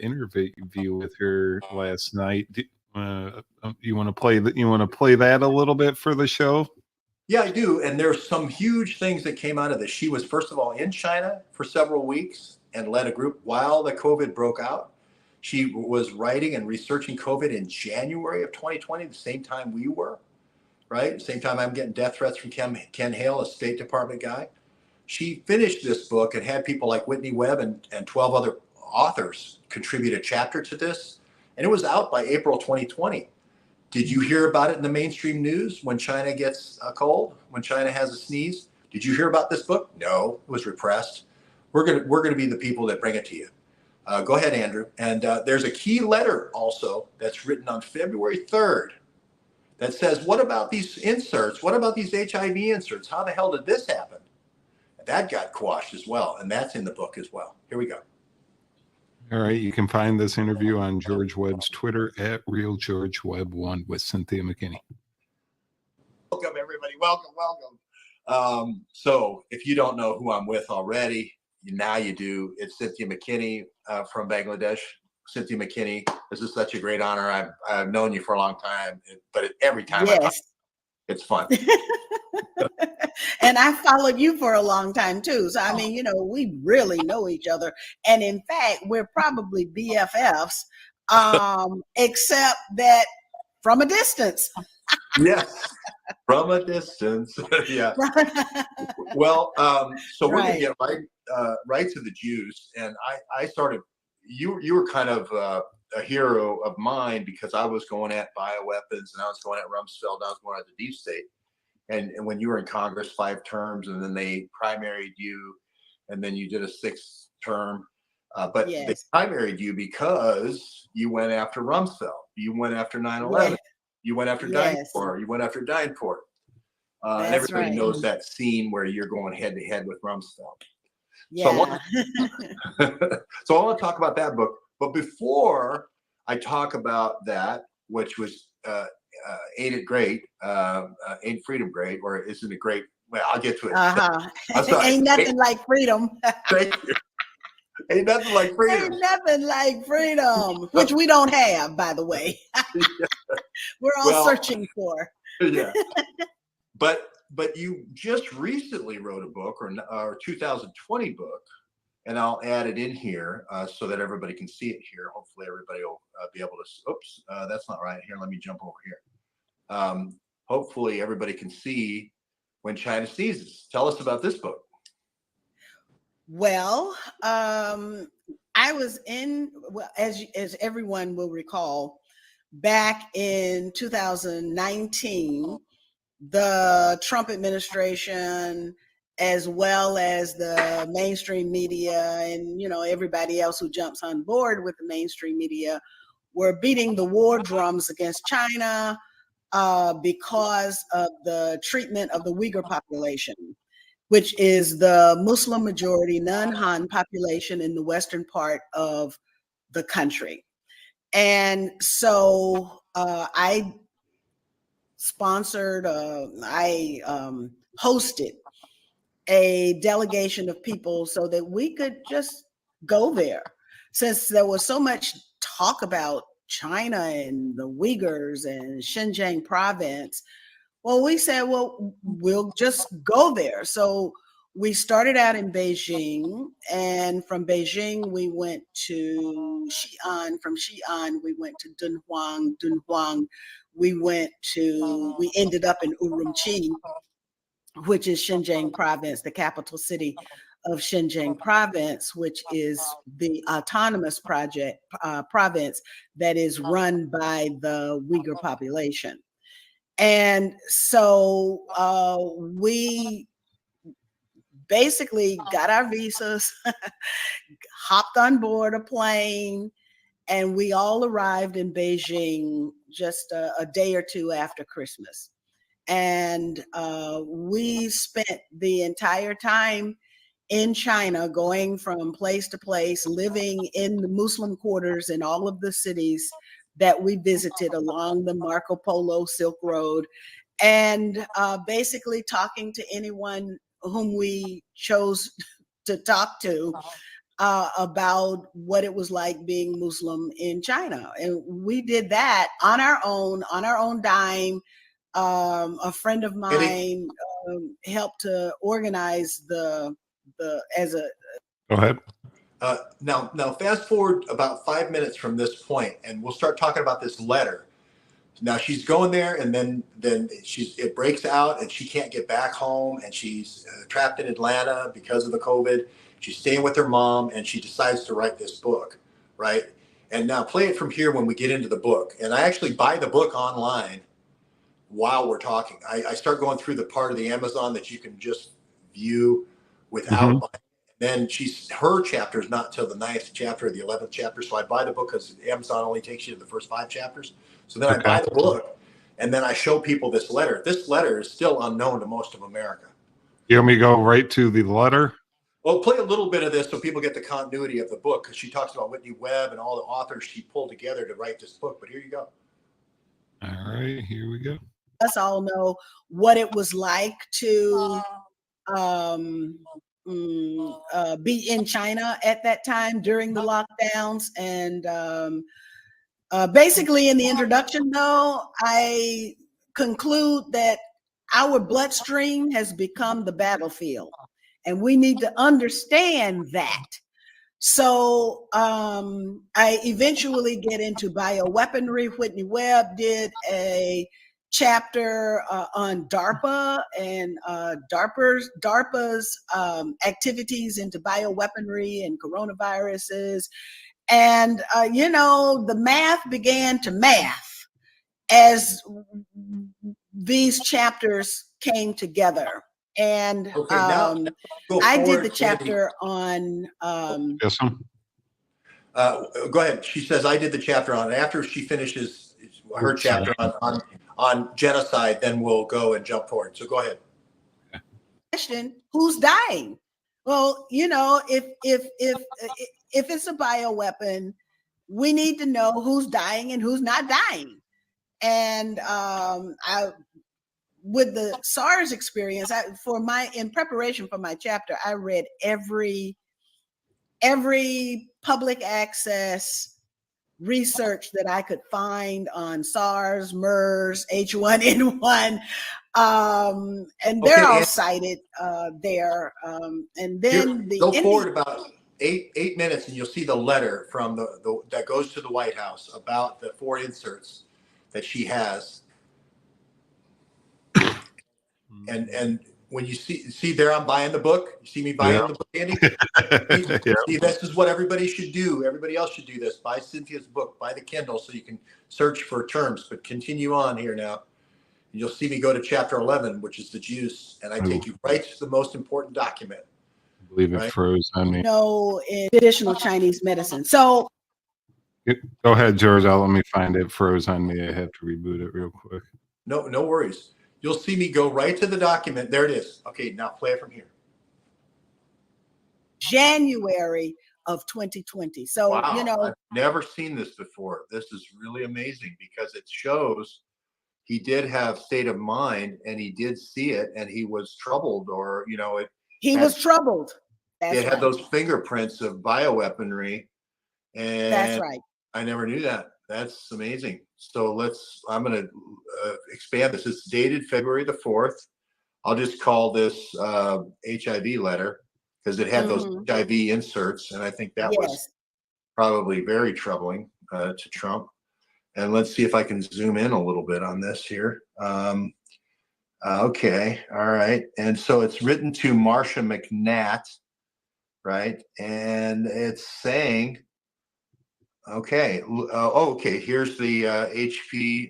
interview with her last night. You want to play that a little bit for the show? Yeah, I do. And there's some huge things that came out of this. She was, first of all, in China for several weeks and led a group while the COVID broke out. She was writing and researching COVID in January of 2020, the same time we were, right? Same time I'm getting death threats from Ken Hale, a State Department guy. She finished this book and had people like Whitney Webb and 12 other authors contribute a chapter to this. And it was out by April 2020. Did you hear about it in the mainstream news when China gets a cold, when China has a sneeze? Did you hear about this book? No, it was repressed. We're gonna be the people that bring it to you. Go ahead, Andrew. And there's a key letter also that's written on February 3rd that says, what about these inserts? What about these HIV inserts? How the hell did this happen? That got quashed as well. And that's in the book as well. Here we go. All right. You can find this interview on George Webb's Twitter at RealGeorgeWebb1 with Cynthia Mckinney. Welcome, everybody. Welcome, welcome. So if you don't know who I'm with already, now you do. It's Cynthia Mckinney from Bangladesh. Cynthia Mckinney, this is such a great honor. I've known you for a long time, but every time I talk, it's fun. And I followed you for a long time too. So, I mean, you know, we really know each other. And in fact, we're probably BFFs, except that from a distance. Yes, from a distance. Yeah. Well, so we're going to get right to the juice. And I started, you were kind of a hero of mine because I was going at bioweapons and I was going at Rumsfeld, and I was going at the deep state. And when you were in Congress 5 terms and then they primaried you and then you did a 6th term. But they primaried you because you went after Rumsfeld. You went after 9/11. You went after DynCorp. You went after DynCorp. And everybody knows that scene where you're going head to head with Rumsfeld. So I want to talk about that book. But before I talk about that, which was Ain't It Great? Ain't Freedom Great? Or Isn't It Great? Well, I'll get to it. Ain't nothing like freedom. Thank you. Ain't nothing like freedom. Ain't nothing like freedom, which we don't have, by the way. We're all searching for. Yeah. But you just recently wrote a book or 2020 book, and I'll add it in here so that everybody can see it here. Hopefully everybody will be able to, oops, that's not right. Here, let me jump over here. Hopefully everybody can see When China Sneezes. Tell us about this book. Well, I was as everyone will recall, back in 2019, the Trump administration, as well as the mainstream media and, you know, everybody else who jumps on board with the mainstream media, were beating the war drums against China because of the treatment of the Uyghur population, which is the Muslim majority non-Han population in the western part of the country. And so I sponsored, I hosted a delegation of people so that we could just go there. Since there was so much talk about China and the Uyghurs and Xinjiang province, well, we said, well, we'll just go there. So we started out in Beijing, and from Beijing, we went to Xi'an. From Xi'an, we went to Dunhuang. Dunhuang, we ended up in Urumqi, which is Xinjiang province, the capital city of Xinjiang province, which is the autonomous province that is run by the Uyghur population. And so we basically got our visas, hopped on board a plane, and we all arrived in Beijing just a day or two after Christmas. And we spent the entire time in China, going from place to place, living in the Muslim quarters in all of the cities that we visited along the Marco Polo Silk Road, and basically talking to anyone whom we chose to talk to about what it was like being Muslim in China. And we did that on our own dime. A friend of mine helped to organize Go ahead. Now, fast forward about 5 minutes from this point, and we'll start talking about this letter. Now she's going there, and then it breaks out, and she can't get back home, and she's trapped in Atlanta because of the COVID. She's staying with her mom, and she decides to write this book, right? And now play it from here when we get into the book. And I actually buy the book online while we're talking. I start going through the part of the Amazon that you can just view without buying. Then her chapter is not till the 9th chapter or the 11th chapter. So I buy the book because Amazon only takes you to the first 5 chapters. So then I buy the book, and then I show people this letter. This letter is still unknown to most of America. You want me to go right to the letter? Well, play a little bit of this so people get the continuity of the book, because she talks about Whitney Webb and all the authors she pulled together to write this book. But here you go. All right, here we go. Us all know what it was like to be in China at that time during the lockdowns. And basically in the introduction, though, I conclude that our bloodstream has become the battlefield, and we need to understand that. So I eventually get into bioweaponry. Whitney Webb did a chapter on DARPA and DARPA's activities into bioweaponry and coronaviruses. And, the math began to math as these chapters came together. And Okay, now I did forward, the chapter on. Yes, sir. Go ahead. She says, I did the chapter on, after she finishes her chapter on genocide, then we'll go and jump forward. So go ahead. Question: who's dying? Well, if it's a bioweapon, we need to know who's dying and who's not dying. And with the SARS experience, in preparation for my chapter, I read every public access research that I could find on SARS, MERS, H1N1, and they're all cited there. And then go forward about eight minutes, and you'll see the letter from the that goes to the White House about the 4 inserts that she has. And when you see there, I'm buying the book. You see me buying the book, Andy? See, this is what everybody should do. Everybody else should do this. Buy Cynthia's book. Buy the Kindle so you can search for terms. But continue on here now. You'll see me go to chapter 11, which is the juice, and I take you right to the most important document. I believe it froze on me. In traditional Chinese medicine. So go ahead, George. Let me find it. It froze on me. I have to reboot it real quick. No worries. You'll see me go right to the document. There it is. Okay, now play it from here. January of 2020. So, wow, I've never seen this before. This is really amazing because it shows he did have state of mind, and he did see it, and he was troubled, or, he was troubled. It had those fingerprints of bioweaponry. And that's right. I never knew that. That's amazing. So I'm going to expand this. It's dated February the 4th. I'll just call this HIV letter because it had those HIV inserts. And I think that was probably very troubling to Trump. And let's see if I can zoom in a little bit on this here. Okay. All right. And so it's written to Marcia McNatt, right? And it's saying, okay. Okay. Here's the HIV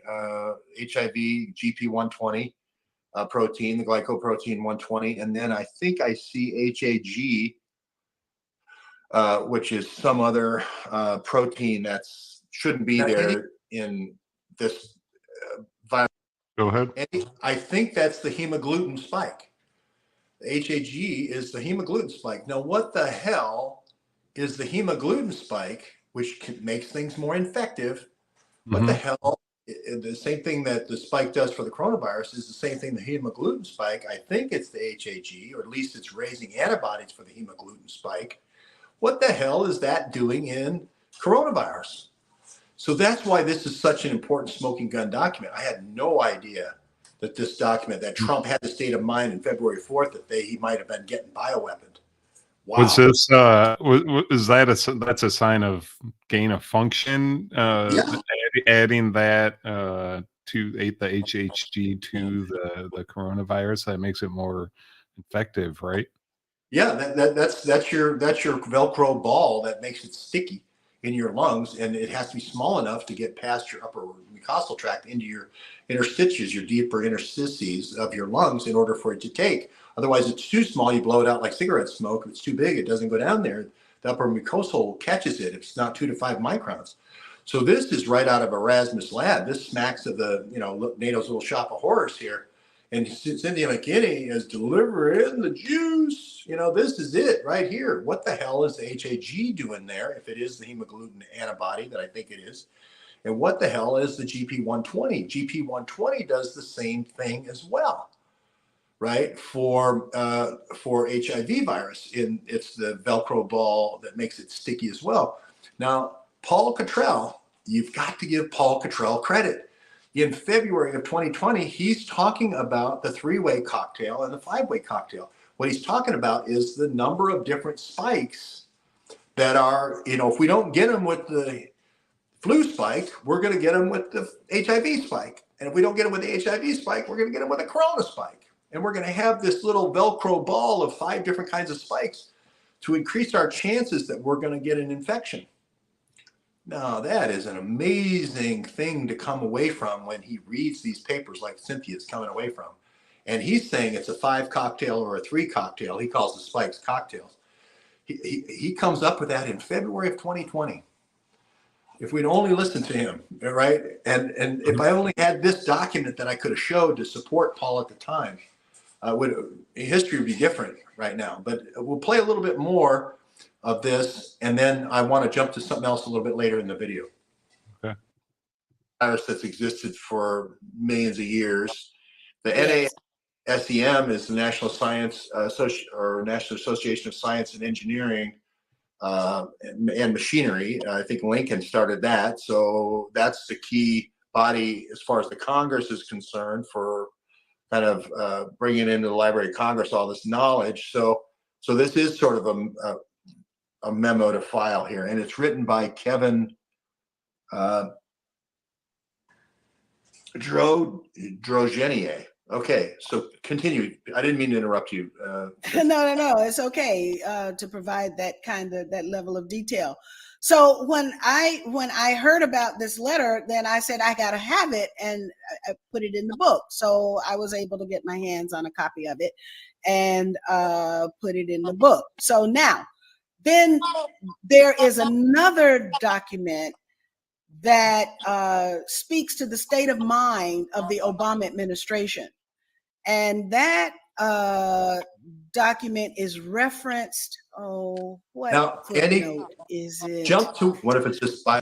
GP120 protein, the glycoprotein 120. And then I think I see HAG, which is some other protein that shouldn't be there in this virus. Go ahead. I think that's the hemagglutinin spike. The HAG is the hemagglutinin spike. Now, what the hell is the hemagglutinin spike, which makes things more infective? What the hell? The same thing that the spike does for the coronavirus is the same thing the hemagglutinin spike. I think it's the HAG, or at least it's raising antibodies for the hemagglutinin spike. What the hell is that doing in coronavirus? So that's why this is such an important smoking gun document. I had no idea that this document, that Trump had the state of mind in February 4th, that he might have been getting bioweaponed. Wow. Was this is that that's a sign of gain of function? Yeah. Adding that to the HHG to the coronavirus, that makes it more effective, right? Yeah, that's your Velcro ball that makes it sticky in your lungs, and it has to be small enough to get past your upper mucosal tract into your interstitials, your deeper interstices of your lungs, in order for it to take. Otherwise, it's too small. You blow it out like cigarette smoke. If it's too big, it doesn't go down there. The upper mucosal catches it if it's not 2 to 5 microns. So this is right out of Erasmus lab. This smacks of the NATO's little shop of horrors here. And Cynthia Mckinney is delivering the juice. This is it right here. What the hell is the HAG doing there, if it is the hemagglutinin antibody that I think it is? And what the hell is the GP120? GP120 does the same thing as well, right? For HIV virus. It's the Velcro ball that makes it sticky as well. Now, Paul Cottrell, you've got to give Paul Cottrell credit. In February of 2020, he's talking about the 3-way cocktail and the 5-way cocktail. What he's talking about is the number of different spikes that are, if we don't get them with the flu spike, we're going to get them with the HIV spike. And if we don't get them with the HIV spike, we're going to get them with a corona spike. And we're going to have this little Velcro ball of 5 different kinds of spikes to increase our chances that we're going to get an infection. Now, that is an amazing thing to come away from when he reads these papers like Cynthia's coming away from. And he's saying it's a 5 cocktail or a 3 cocktail. He calls the spikes cocktails. He comes up with that in February of 2020. If we'd only listened to him, right? And if I only had this document that I could have showed to support Paul at the time, history would be different right now. But we'll play a little bit more of this, and then I want to jump to something else a little bit later in the video. Okay. Virus that's existed for millions of years. The NASEM is the National National Association of Science and Engineering and Machinery. I think Lincoln started that, so that's the key body as far as the Congress is concerned for kind of bringing into the Library of Congress all this knowledge. So this is sort of a memo to file here, and it's written by Kevin Drogenier. Okay, so continue. I didn't mean to interrupt you. No, it's okay to provide that level of detail. So when I heard about this letter, then I said I got to have it, and I put it in the book. So I was able to get my hands on a copy of it and put it in the book. So now, then there is another document that speaks to the state of mind of the Obama administration. And that document is referenced. Oh, what now, Andy, is it? Jump to what if it's just by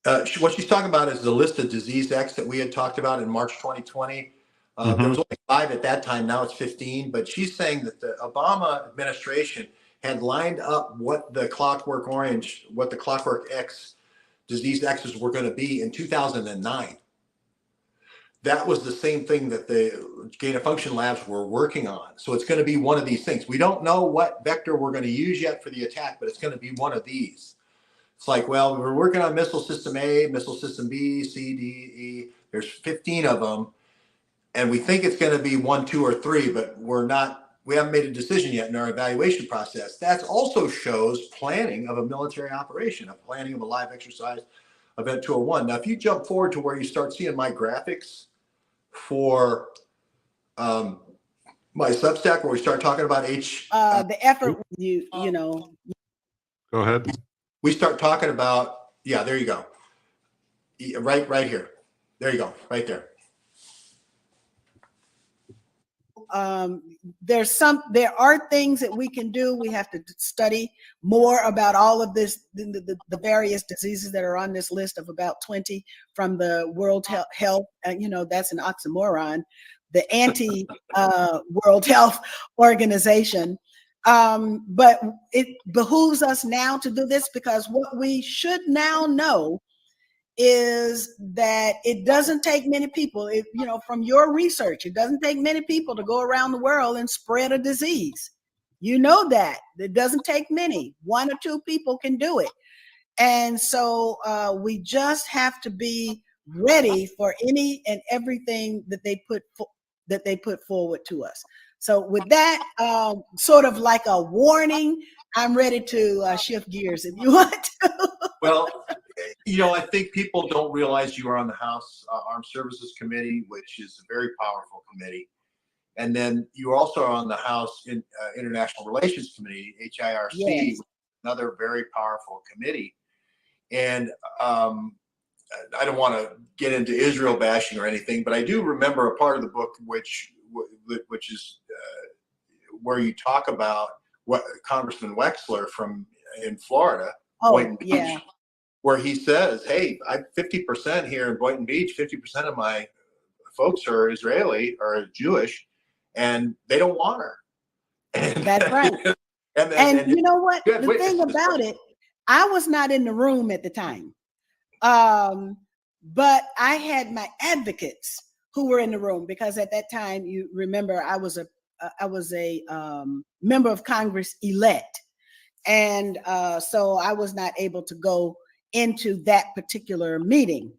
what she's talking about is the list of disease X that we had talked about in March 2020. There was only 5 at that time. Now it's 15. But she's saying that the Obama administration had lined up what the Clockwork X disease X's were going to be in 2009. That was the same thing that the gain of function labs were working on. So it's going to be one of these things. We don't know what vector we're going to use yet for the attack, but it's going to be one of these. It's like, well, we're working on missile system A, missile system B, C, D, E. There's 15 of them. And we think it's going to be 1, 2, or 3, but we haven't made a decision yet in our evaluation process. That also shows planning of a military operation, a planning of a live exercise, Event 201. Now, if you jump forward to where you start seeing my graphics for my Substack, where we start talking about the effort you know. Go ahead. We start talking about, there you go. Right here. There you go, right there. There are things that we can do. We have to study more about all of this, the various diseases that are on this list of about 20 from the World Health, that's an oxymoron, the anti-World Health Organization. But it behooves us now to do this, because what we should now know is that it doesn't take many people, from your research, it doesn't take many people to go around the world and spread a disease. You know that. It doesn't take many. 1 or 2 people can do it. And so we just have to be ready for any and everything that they put forward to us. So with that, sort of like a warning, I'm ready to shift gears if you want to. Well, I think people don't realize you are on the House Armed Services Committee, which is a very powerful committee. And then you also are on the House International Relations Committee, HIRC, Yes. another very powerful committee. And I don't want to get into Israel bashing or anything, but I do remember a part of the book which is where you talk about what Congressman Wexler in Florida, Boynton Beach, where he says, "Hey, I'm 50% here in Boynton Beach. 50% of my folks are Israeli or Jewish, and they don't want her." That's right. and you know what? The thing about it, I was not in the room at the time, but I had my advocates who were in the room, because at that time, you remember, I was a member of Congress elect, and so I was not able to go into that particular meeting.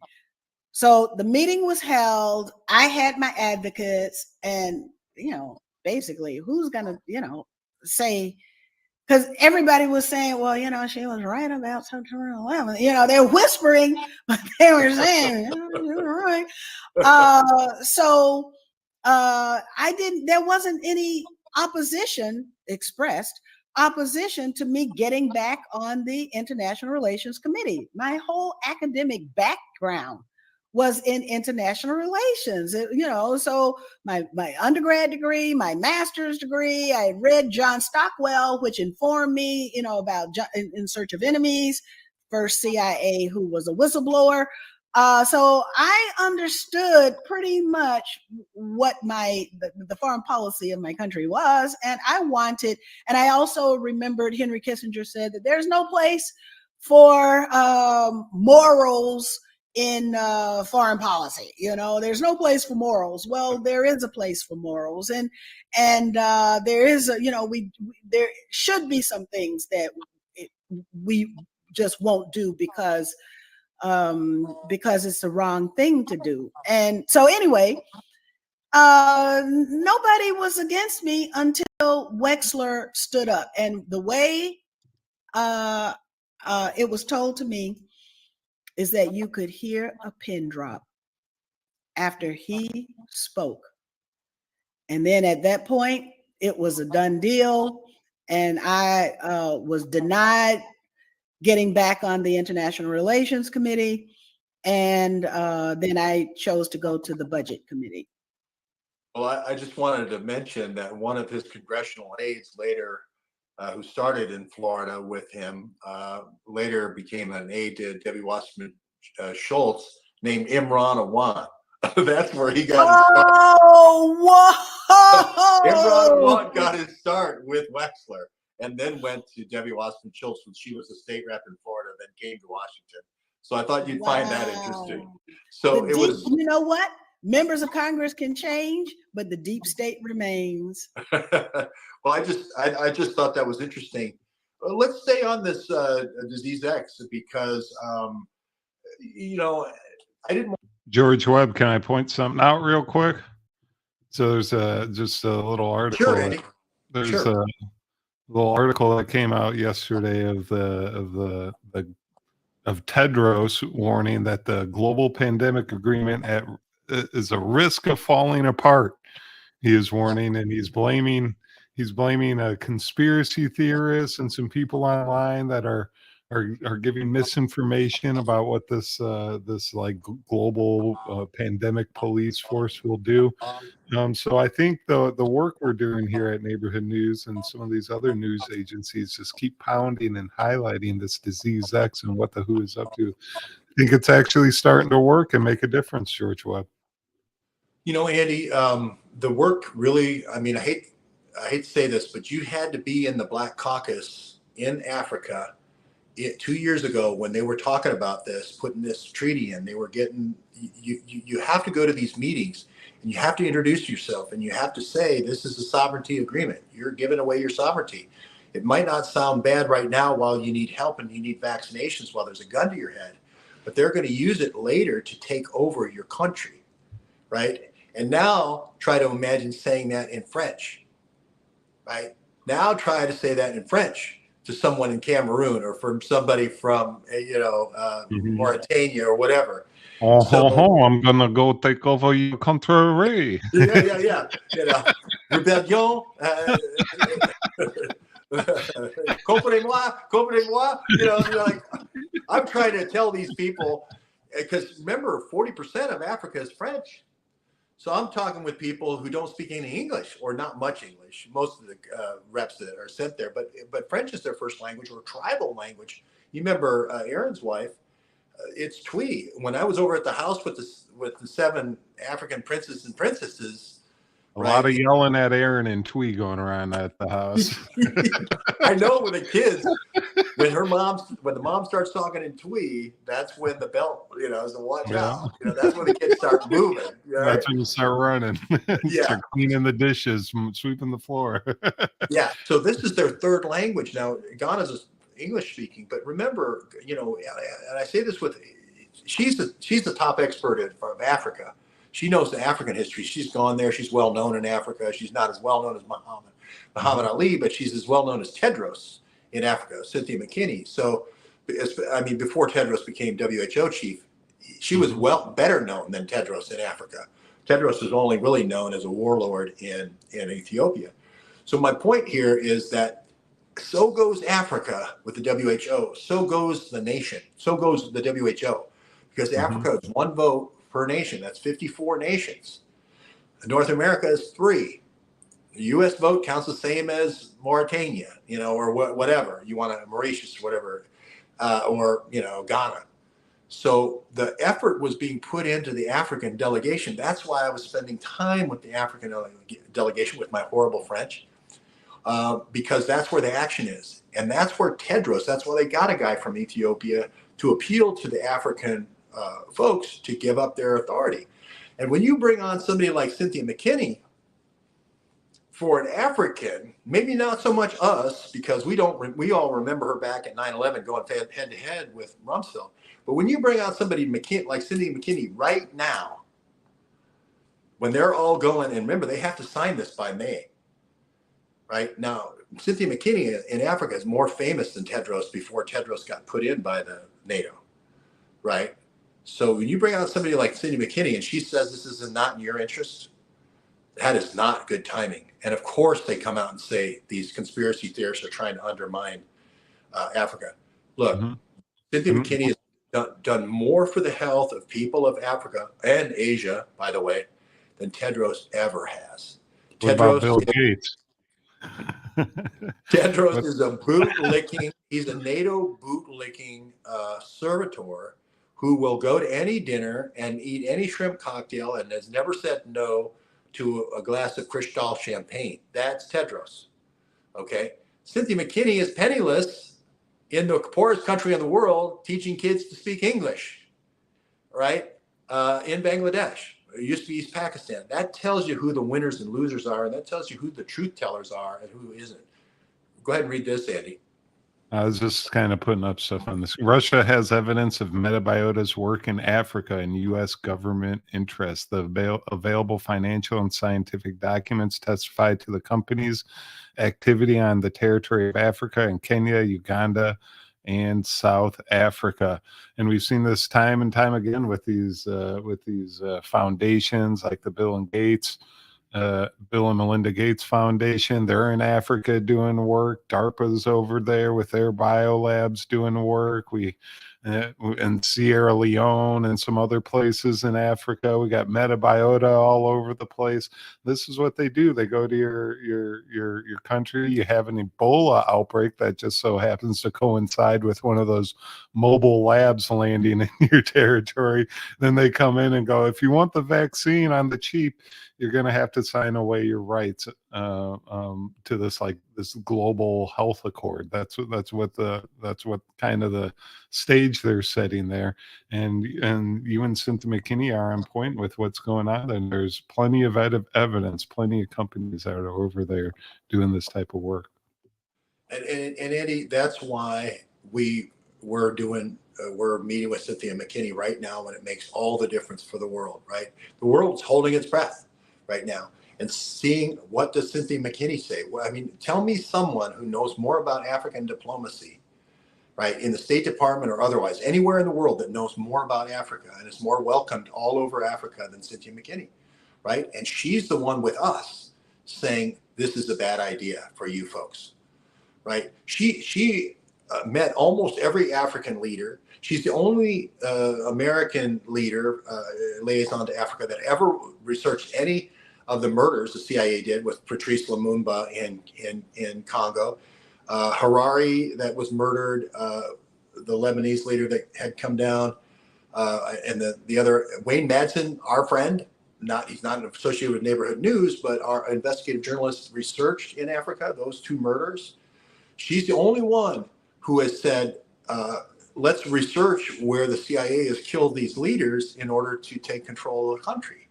So the meeting was held. I had my advocates, and basically, who's gonna say? Because everybody was saying, well, she was right about September 11th. They're whispering, but they were saying, you're right. So there wasn't any expressed opposition to me getting back on the International Relations Committee. My whole academic background was in international relations, so my undergrad degree, my master's degree, I read John Stockwell, which informed me, about In Search of Enemies, first CIA who was a whistleblower. So I understood pretty much what the foreign policy of my country was, and I also remembered Henry Kissinger said that there's no place for morals in foreign policy. There's no place for morals. Well, there is a place for morals, and there is there should be some things that we just won't do because it's the wrong thing to do. And so anyway, nobody was against me until Wexler stood up, and the way it was told to me is that you could hear a pin drop after he spoke. And then at that point, it was a done deal. And I was denied getting back on the International Relations Committee. And then I chose to go to the Budget Committee. Well, I just wanted to mention that one of his congressional aides later, who started in Florida with him, later became an aide to Debbie Wasserman Schultz, named Imran Awan. That's where he got his start. Oh, whoa! Imran Awan got his start with Wexler, and then went to Debbie Wasserman Schultz when she was a state rep in Florida, then came to Washington. So I thought you'd find that interesting. So it was. You know what? Members of Congress can change, but the deep state remains. Well, I just thought that was interesting. Let's stay on this disease X, because I didn't. George Webb, can I point something out real quick? So there's just a little article. Sure, Andy. There's Sure. a little article that came out yesterday of Tedros warning that the global pandemic agreement is a risk of falling apart. He is warning, and he's blaming a conspiracy theorist and some people online that are giving misinformation about what this like global pandemic police force will do. So I think the work we're doing here at Neighborhood News and some of these other news agencies just keep pounding and highlighting this disease X and what the WHO is up to. I think it's actually starting to work and make a difference, George Webb. Andy, the work really, I hate to say this, but you had to be in the Black Caucus in Africa 2 years ago when they were talking about this, putting this treaty in. They were getting, you have to go to these meetings. And you have to introduce yourself, and you have to say, this is a sovereignty agreement. You're giving away your sovereignty. It might not sound bad right now while you need help and you need vaccinations while there's a gun to your head, but they're going to use it later to take over your country, right? And now try to imagine saying that in French, right? Now try to say that in French to someone in Cameroon or from somebody from, Mauritania or whatever. I'm gonna go take over your country. Yeah. Rebellion. Comprenez-moi. Like, I'm trying to tell these people, because remember, 40% of Africa is French. So I'm talking with people who don't speak any English or not much English. Most of the reps that are sent there, but French is their first language or tribal language. You remember Aaron's wife? It's Twi. When I was over at the house with the 7 African princes and princesses, A lot of yelling at Aaron and Twee going around at the house. I know with the kids, when the mom starts talking in Twee, that's when the belt, is to watch out. That's when the kids start moving. That's when you start running. Start cleaning the dishes, sweeping the floor. Yeah. So this is their third language now. Ghana's English speaking, but remember, and I say this she's the top expert of Africa. She knows the African history. She's gone there. She's well known in Africa. She's not as well known as Muhammad Ali, but she's as well known as Tedros in Africa, Cynthia Mckinney. So, before Tedros became WHO chief, she was better known than Tedros in Africa. Tedros was only really known as a warlord in Ethiopia. So my point here is that so goes Africa with the WHO. So goes the nation. So goes the WHO, because Africa is one vote per nation. That's 54 nations. North America is 3. The U.S. vote counts the same as Mauritania, or whatever you want to, Mauritius, whatever, or Ghana. So the effort was being put into the African delegation. That's why I was spending time with the African delegation with my horrible French, because that's where the action is, and that's where Tedros. That's why they got a guy from Ethiopia to appeal to the African folks to give up their authority. And when you bring on somebody like Cynthia Mckinney, for an African, maybe not so much us, because we all remember her back at 9/11 going head to head with Rumsfeld. But when you bring out somebody like Cynthia Mckinney right now, when they're all going, and remember, they have to sign this by May. Right now, Cynthia Mckinney in Africa is more famous than Tedros before Tedros got put in by the NATO. Right? So when you bring out somebody like Cynthia Mckinney and she says this is not in your interest, that is not good timing. And of course, they come out and say these conspiracy theorists are trying to undermine Africa. Look, Cynthia Mckinney has done more for the health of people of Africa and Asia, by the way, than Tedros ever has. What about Bill Gates? Tedros is a bootlicking. He's a NATO bootlicking servitor who will go to any dinner and eat any shrimp cocktail and has never said no to a glass of Cristal champagne. That's Tedros. Okay. Cynthia Mckinney is penniless in the poorest country in the world, teaching kids to speak English, right? In Bangladesh. It used to be East Pakistan. That tells you who the winners and losers are, and that tells you who the truth tellers are and who isn't. Go ahead and read this, Andy. I was just kind of putting up stuff on this. Russia has evidence of Metabiota's work in Africa and U.S. government interests. The available financial and scientific documents testify to the company's activity on the territory of Africa and Kenya, Uganda, and South Africa. And we've seen this time and time again with these foundations like the Bill and Melinda Gates Foundation. They're in Africa doing work. DARPA's over there with their biolabs doing work. We in Sierra Leone and some other places in Africa. We got Metabiota all over the place. This is what they do. They go to your country. You have an Ebola outbreak that just so happens to coincide with one of those mobile labs landing in your territory. Then they come in and go, if you want the vaccine on the cheap, you're going to have to sign away your rights to this global health accord. That's what kind of the stage they're setting there. And you and Cynthia Mckinney are on point with what's going on. And there's plenty of evidence, plenty of companies that are over there doing this type of work. And Andy, that's why we're meeting with Cynthia Mckinney right now, when it makes all the difference for the world, right? The world's holding its breath right now and seeing, what does Cynthia Mckinney say? Well, I mean, tell me someone who knows more about African diplomacy, right, in the State Department or otherwise, anywhere in the world, that knows more about Africa and is more welcomed all over Africa than Cynthia Mckinney, right? And she's the one with us saying, this is a bad idea for you folks, right? She met almost every African leader. She's the only American leader, liaison to Africa, that ever researched any of the murders the CIA did with Patrice Lumumba in Congo. Harari, that was murdered, the Lebanese leader that had come down, and the other, Wayne Madsen, our friend, he's not associated with Neighborhood News, but our investigative journalist researched in Africa those two murders. She's the only one who has said, let's research where the CIA has killed these leaders in order to take control of the country.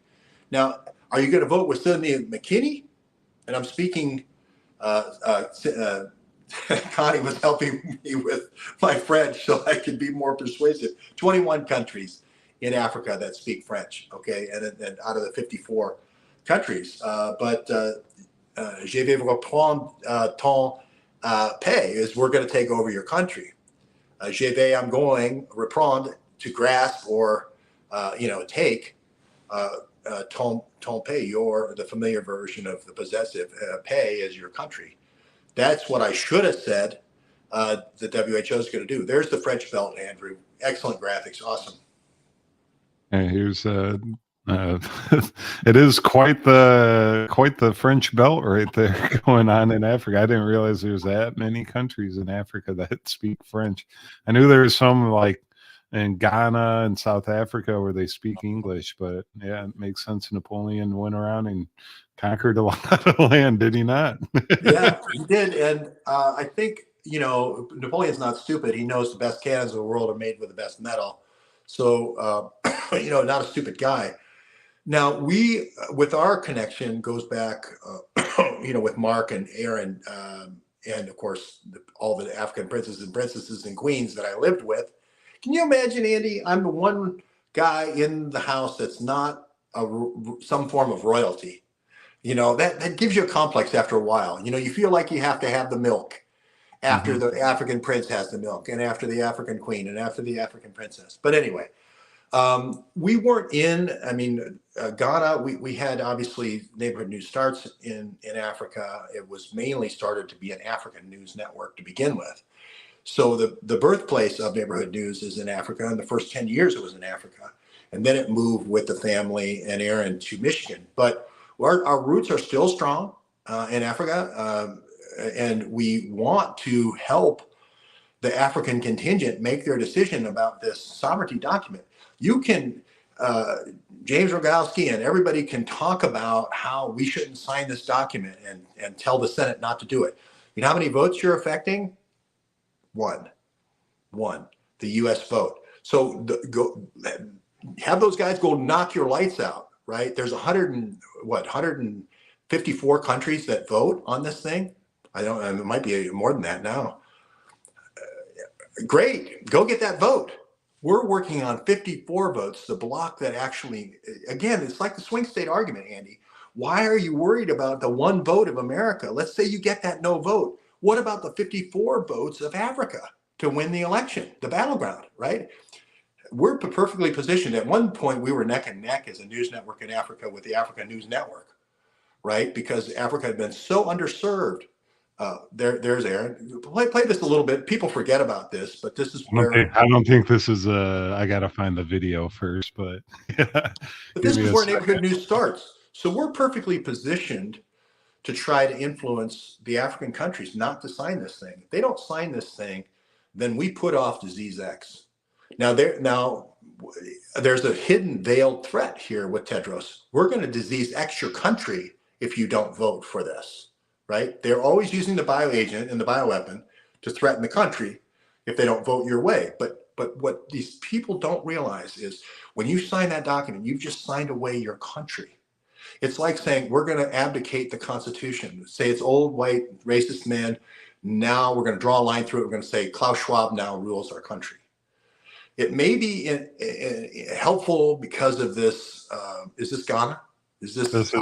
Now, are you going to vote with Cynthia Mckinney? And I'm speaking, Connie was helping me with my French so I could be more persuasive. 21 countries in Africa that speak French, okay? And out of the 54 countries. Je vais reprendre ton pay is, we're going to take over your country. Je vais, I'm going, reprendre, to grasp or, take, ton pay, the familiar version of the possessive, pay is your country. That's what I should have said the WHO is going to do. There's the French belt, Andrew. Excellent graphics. Awesome. And here's it is quite the French belt right there going on in Africa. I didn't realize there's that many countries in Africa that speak French. I knew there was some like in Ghana and South Africa where they speak English, but yeah, it makes sense. Napoleon went around and conquered a lot of land, did he not? Yeah, he did. And I think, Napoleon's not stupid. He knows the best cannons of the world are made with the best metal. So, not a stupid guy. Now, with our connection, goes back, with Mark and Aaron, and of course, all the African princes and princesses and queens that I lived with. Can you imagine, Andy? I'm the one guy in the house that's not some form of royalty. That gives you a complex after a while. You feel like you have to have the milk after the African prince has the milk, and after the African queen, and after the African princess. But anyway, we weren't in, Ghana, we had obviously Neighborhood News starts in Africa. It was mainly started to be an African news network to begin with. So the birthplace of Neighborhood News is in Africa, and the first 10 years it was in Africa. And then it moved with the family and Aaron to Michigan. But our roots are still strong in Africa, and we want to help the African contingent make their decision about this sovereignty document. You can, James Rogowski and everybody can talk about how we shouldn't sign this document and tell the Senate not to do it. You know how many votes you're affecting? One, the U.S. vote. So have those guys go knock your lights out, right? There's 154 countries that vote on this thing. It might be more than that now. Great, go get that vote. We're working on 54 votes, the block that actually, again, it's like the swing state argument, Andy. Why are you worried about the one vote of America? Let's say you get that no vote. What about the 54 votes of Africa to win the election, the battleground, right? We're perfectly positioned. At one point, we were neck and neck as a news network in Africa with the African News Network, right? Because Africa had been so underserved. There's Aaron. Play this a little bit. People forget about this, but this is where I don't think this is. I gotta find the video first, but yeah. But this is where Neighborhood News starts. So we're perfectly positioned to try to influence the African countries not to sign this thing. If they don't sign this thing, then we put off disease X. Now there's a hidden veiled threat here with Tedros. We're going to disease X your country if you don't vote for this, right? They're always using the bioagent and the bioweapon to threaten the country if they don't vote your way. But what these people don't realize is when you sign that document, you've just signed away your country. It's like saying we're going to abdicate the Constitution. Say it's old, white, racist men. Now we're going to draw a line through it. We're going to say Klaus Schwab now rules our country. It may be helpful because of this. Is this Ghana? Is this? This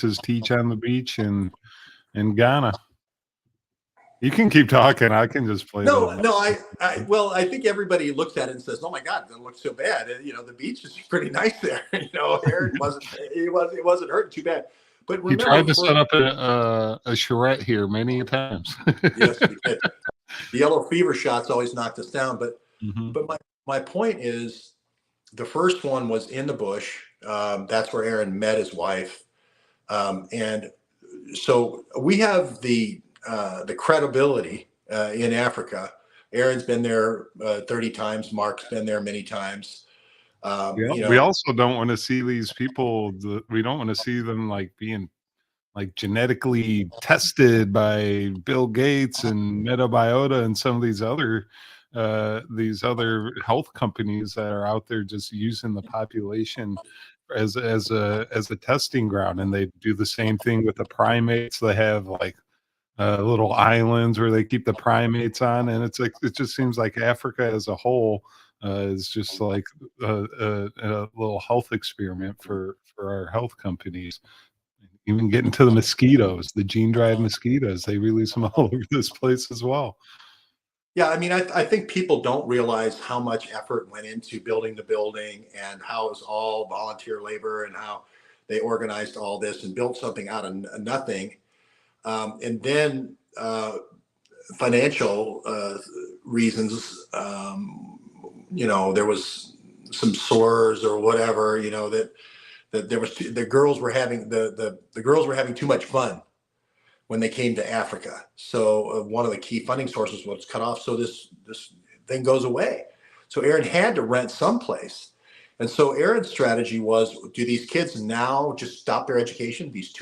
is Teach on the Beach in Ghana. You can keep talking. I can just play. No. I think everybody looks at it and says, "Oh my God, it doesn't look so bad." And, the beach is pretty nice there. Aaron it wasn't hurting too bad. But remember, he tried to set up a charrette here many times. Yes, we did. The yellow fever shots always knocked us down. But my point is, the first one was in the bush. That's where Aaron met his wife, and so we have the credibility in Africa. Aaron's been there 30 times. Mark's been there many times. We also don't want to see these people. We don't want to see them being genetically tested by Bill Gates and Metabiota and some of these other health companies that are out there just using the population as a testing ground. And they do the same thing with the primates. They have little islands where they keep the primates on, and it just seems like Africa as a whole is just like a little health experiment for our health companies. Even getting to the mosquitoes, the gene-dried mosquitoes, they release them all over this place as well. Yeah, I mean, I think people don't realize how much effort went into building the building and how it was all volunteer labor and how they organized all this and built something out of nothing. And then financial reasons, there was some sores or whatever, that there was the girls were having too much fun when they came to Africa. So one of the key funding sources was cut off. So this thing goes away. So Aaron had to rent someplace. And so Aaron's strategy was, do these kids now just stop their education? These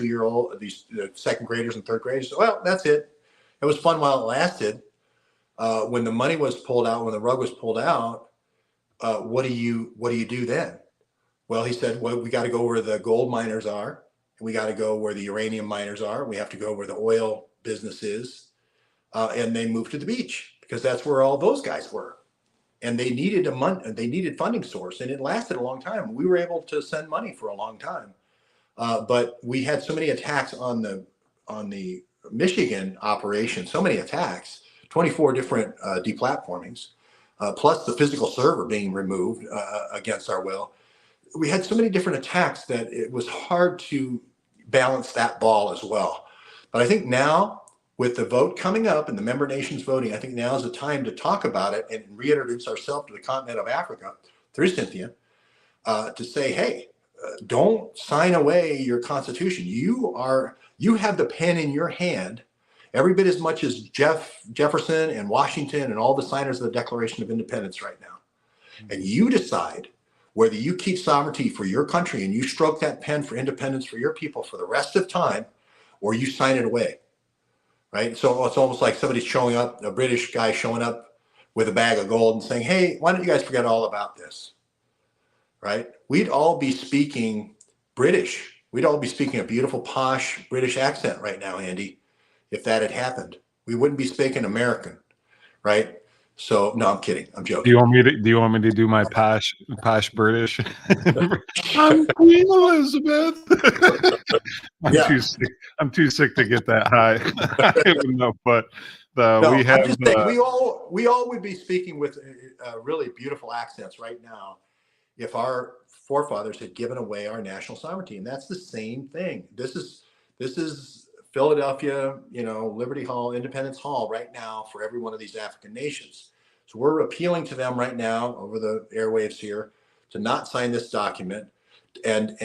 these second graders and third graders? Well, that's it. It was fun while it lasted. When the money was pulled out, when the rug was pulled out, what do you do then? Well, he said, we got to go where the gold miners are. And we got to go where the uranium miners are. We have to go where the oil business is. And they moved to the beach because that's where all those guys were. And they needed funding source, and it lasted a long time. We were able to send money for a long time, but we had so many attacks on the Michigan operation, so many attacks, 24 different deplatformings, plus the physical server being removed against our will. We had so many different attacks that it was hard to balance that ball as well. But I think now, with the vote coming up and the member nations voting, I think now is the time to talk about it and reintroduce ourselves to the continent of Africa through Cynthia to say, hey, don't sign away your constitution. You have the pen in your hand every bit as much as Jefferson and Washington and all the signers of the Declaration of Independence right now. And you decide whether you keep sovereignty for your country and you stroke that pen for independence for your people for the rest of time, or you sign it away. Right. So it's almost like somebody's showing up, a British guy showing up with a bag of gold and saying, hey, why don't you guys forget all about this? Right. We'd all be speaking British. We'd all be speaking a beautiful, posh British accent right now, Andy, if that had happened. We wouldn't be speaking American. Right. So no, I'm kidding. I'm joking. Do you want me to do my posh British? I'm Queen Elizabeth. I'm too sick to get that high. I don't know, but we have. We all would be speaking with really beautiful accents right now if our forefathers had given away our national sovereignty, and that's the same thing. This is Philadelphia, Liberty Hall, Independence Hall right now for every one of these African nations. So we're appealing to them right now over the airwaves here to not sign this document and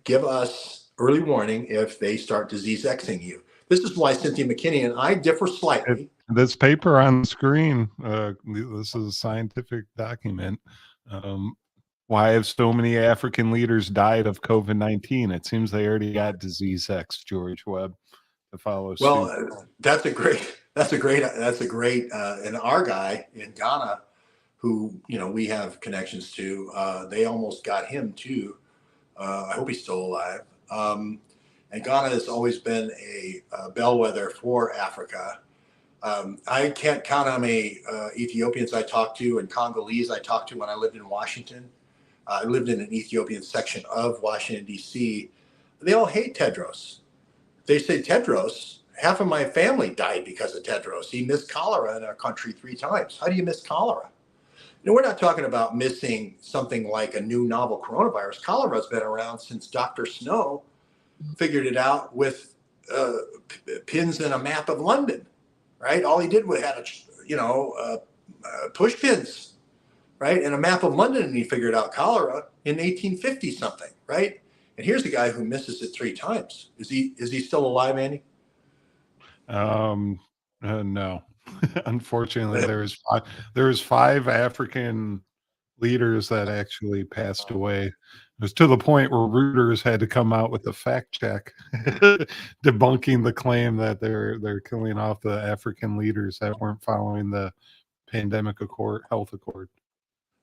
give us early warning if they start disease Xing you. This is why Cynthia Mckinney and I differ slightly. This paper on the screen, this is a scientific document. Why have so many African leaders died of COVID-19? It seems they already got disease X, George Webb, to follow suit. Well, that's a great, and our guy in Ghana, who, we have connections to, they almost got him too. I hope he's still alive. And Ghana has always been a bellwether for Africa. I can't count how many Ethiopians I talked to and Congolese I talked to when I lived in Washington. I lived in an Ethiopian section of Washington, D.C. They all hate Tedros. They say, Tedros, half of my family died because of Tedros. He missed cholera in our country 3 times. How do you miss cholera? We're not talking about missing something like a new novel coronavirus. Cholera has been around since Dr. Snow figured it out with pins in a map of London, right? All he did was had push pins, right, and a map of London, and he figured out cholera in 1850 something, right? And here's the guy who misses it 3 times. Is he still alive, Andy? No. Unfortunately, there was 5 African leaders that actually passed away. It was to the point where Reuters had to come out with a fact check debunking the claim that they're killing off the African leaders that weren't following the pandemic health accord.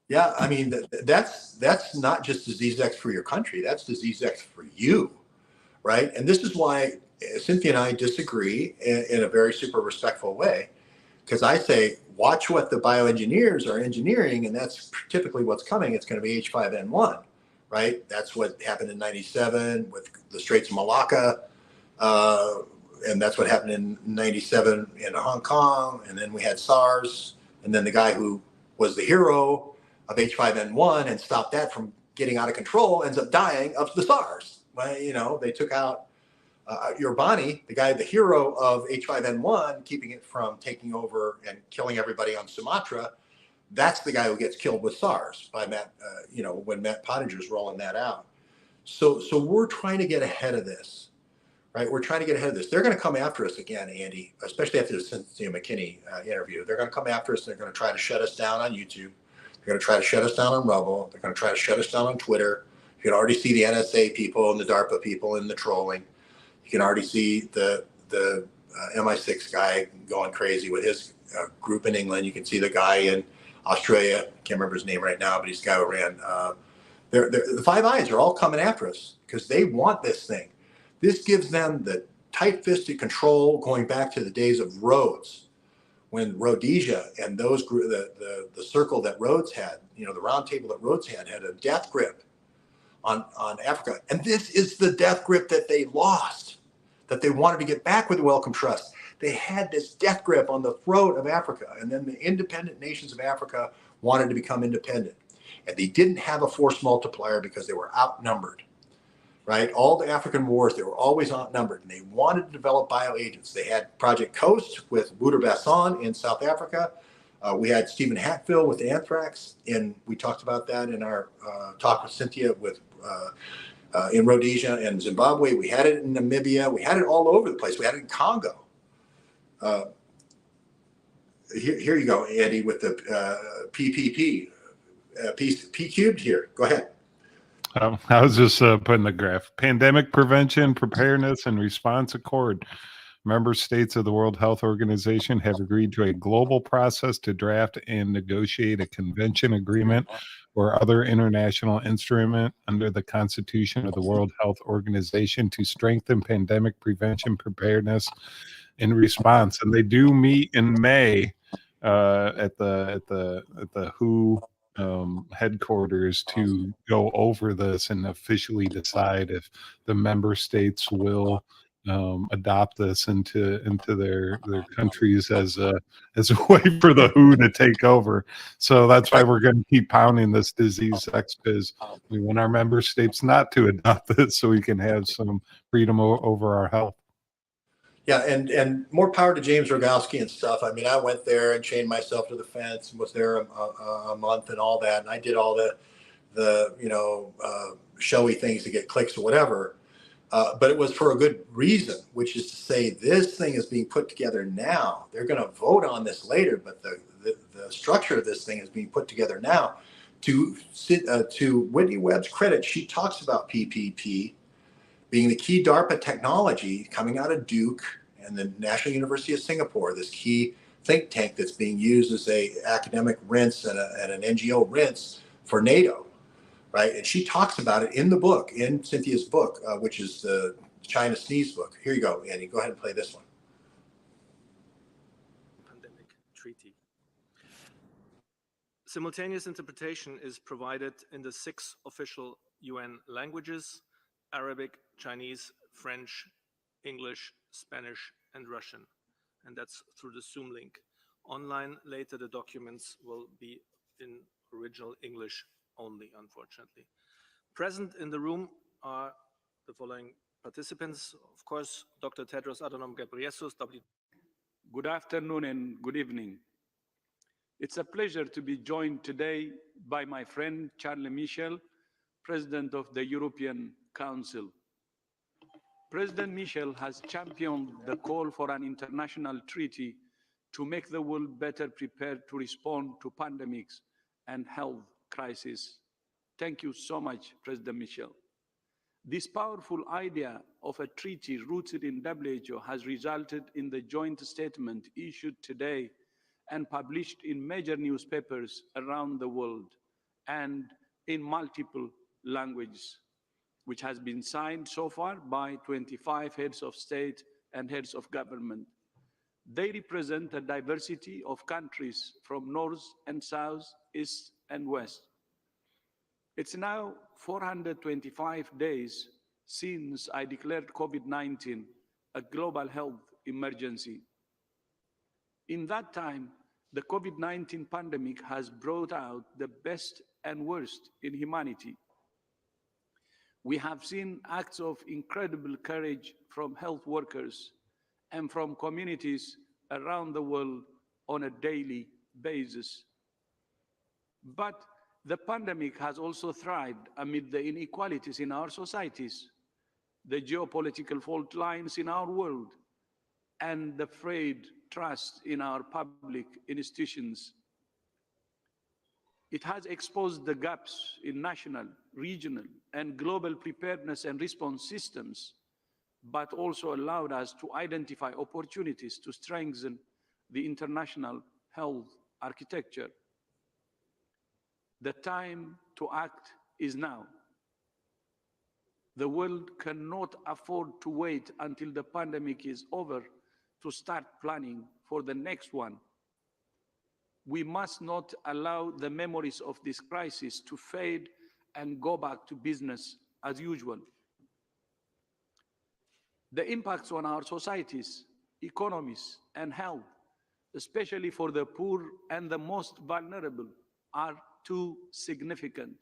Yeah, I mean, that's not just disease X for your country. That's disease X for you, right? And this is why Cynthia and I disagree in a very super respectful way, because I say, watch what the bioengineers are engineering, and that's typically what's coming. It's going to be H5N1, right? That's what happened in 97 with the Straits of Malacca, and that's what happened in 97 in Hong Kong, and then we had SARS, and then the guy who was the hero of H5N1 and stopped that from getting out of control ends up dying of the SARS. Well, they took out Urbani, the hero of H5N1, keeping it from taking over and killing everybody on Sumatra. That's the guy who gets killed with SARS by Matt, when Matt Pottinger's rolling that out. So we're trying to get ahead of this, right? We're trying to get ahead of this. They're going to come after us again, Andy, especially after the Cynthia Mckinney interview. They're going to come after us. They're going to try to shut us down on YouTube. They're going to try to shut us down on Rumble. They're going to try to shut us down on Twitter. You can already see the NSA people and the DARPA people and the trolling. You can already see the MI6 guy going crazy with his group in England. You can see the guy in Australia. Can't remember his name right now, but he's the guy who ran. The Five Eyes are all coming after us because they want this thing. This gives them the tight-fisted control going back to the days of Rhodes, when Rhodesia and those the circle that Rhodes had, the round table that Rhodes had a death grip on Africa. And this is the death grip that they lost, that they wanted to get back with the Wellcome Trust. They had this death grip on the throat of Africa, and then the independent nations of Africa wanted to become independent. And they didn't have a force multiplier because they were outnumbered, right? All the African wars, they were always outnumbered, and they wanted to develop bioagents. They had Project Coast with Wouter Basson in South Africa. We had Stephen Hatfield with anthrax, and we talked about that in our talk with Cynthia in Rhodesia and Zimbabwe. We had it in Namibia. We had it all over the place. We had it in Congo. Here you go, Andy, with the PPP, P cubed here. Go ahead. I was just putting the graph. Pandemic Prevention, Preparedness, and Response Accord. Member states of the World Health Organization have agreed to a global process to draft and negotiate a convention agreement or other international instrument under the Constitution of the World Health Organization to strengthen pandemic prevention, preparedness, and response. And they do meet in May at the WHO headquarters to go over this and officially decide if the member states will adopt this into their countries as a way for the WHO to take over. So that's why we're going to keep pounding this disease X, because we want our member states not to adopt this so we can have some freedom over our health. Yeah, and more power to James Rogowski and stuff. I mean, I went there and chained myself to the fence and was there a month and all that, and I did all the showy things to get clicks or whatever. But it was for a good reason, which is to say this thing is being put together now. They're going to vote on this later, but the structure of this thing is being put together now To Whitney Webb's credit, she talks about PPP being the key DARPA technology coming out of Duke and the National University of Singapore, this key think tank that's being used as a academic rinse and an NGO rinse for NATO, right? And she talks about it in the book, in Cynthia's book, which is the China Sneeze book. Here you go, Andy. Go ahead and play this one. Pandemic treaty. Simultaneous interpretation is provided in the 6 official UN languages: Arabic, Chinese, French, English, Spanish, and Russian. And that's through the Zoom link. Online, later the documents will be in original English only, unfortunately. Present in the room are the following participants. Of course, Dr. Tedros Adhanom Ghebreyesus, Good afternoon and good evening. It's a pleasure to be joined today by my friend Charles Michel, President of the European Council. President Michel has championed the call for an international treaty to make the world better prepared to respond to pandemics and health crises. Thank you so much, President Michel. This powerful idea of a treaty rooted in WHO has resulted in the joint statement issued today and published in major newspapers around the world and in multiple languages, which has been signed so far by 25 heads of state and heads of government. They represent a diversity of countries from north and south, east and west. It's now 425 days since I declared COVID-19 a global health emergency. In that time, the COVID-19 pandemic has brought out the best and worst in humanity. We have seen acts of incredible courage from health workers and from communities around the world on a daily basis. But the pandemic has also thrived amid the inequalities in our societies, the geopolitical fault lines in our world, and the frayed trust in our public institutions. It has exposed the gaps in national, regional, and global preparedness and response systems, but also allowed us to identify opportunities to strengthen the international health architecture. The time to act is now. The world cannot afford to wait until the pandemic is over to start planning for the next one. We must not allow the memories of this crisis to fade and go back to business as usual. The impacts on our societies, economies, and health, especially for the poor and the most vulnerable, are too significant.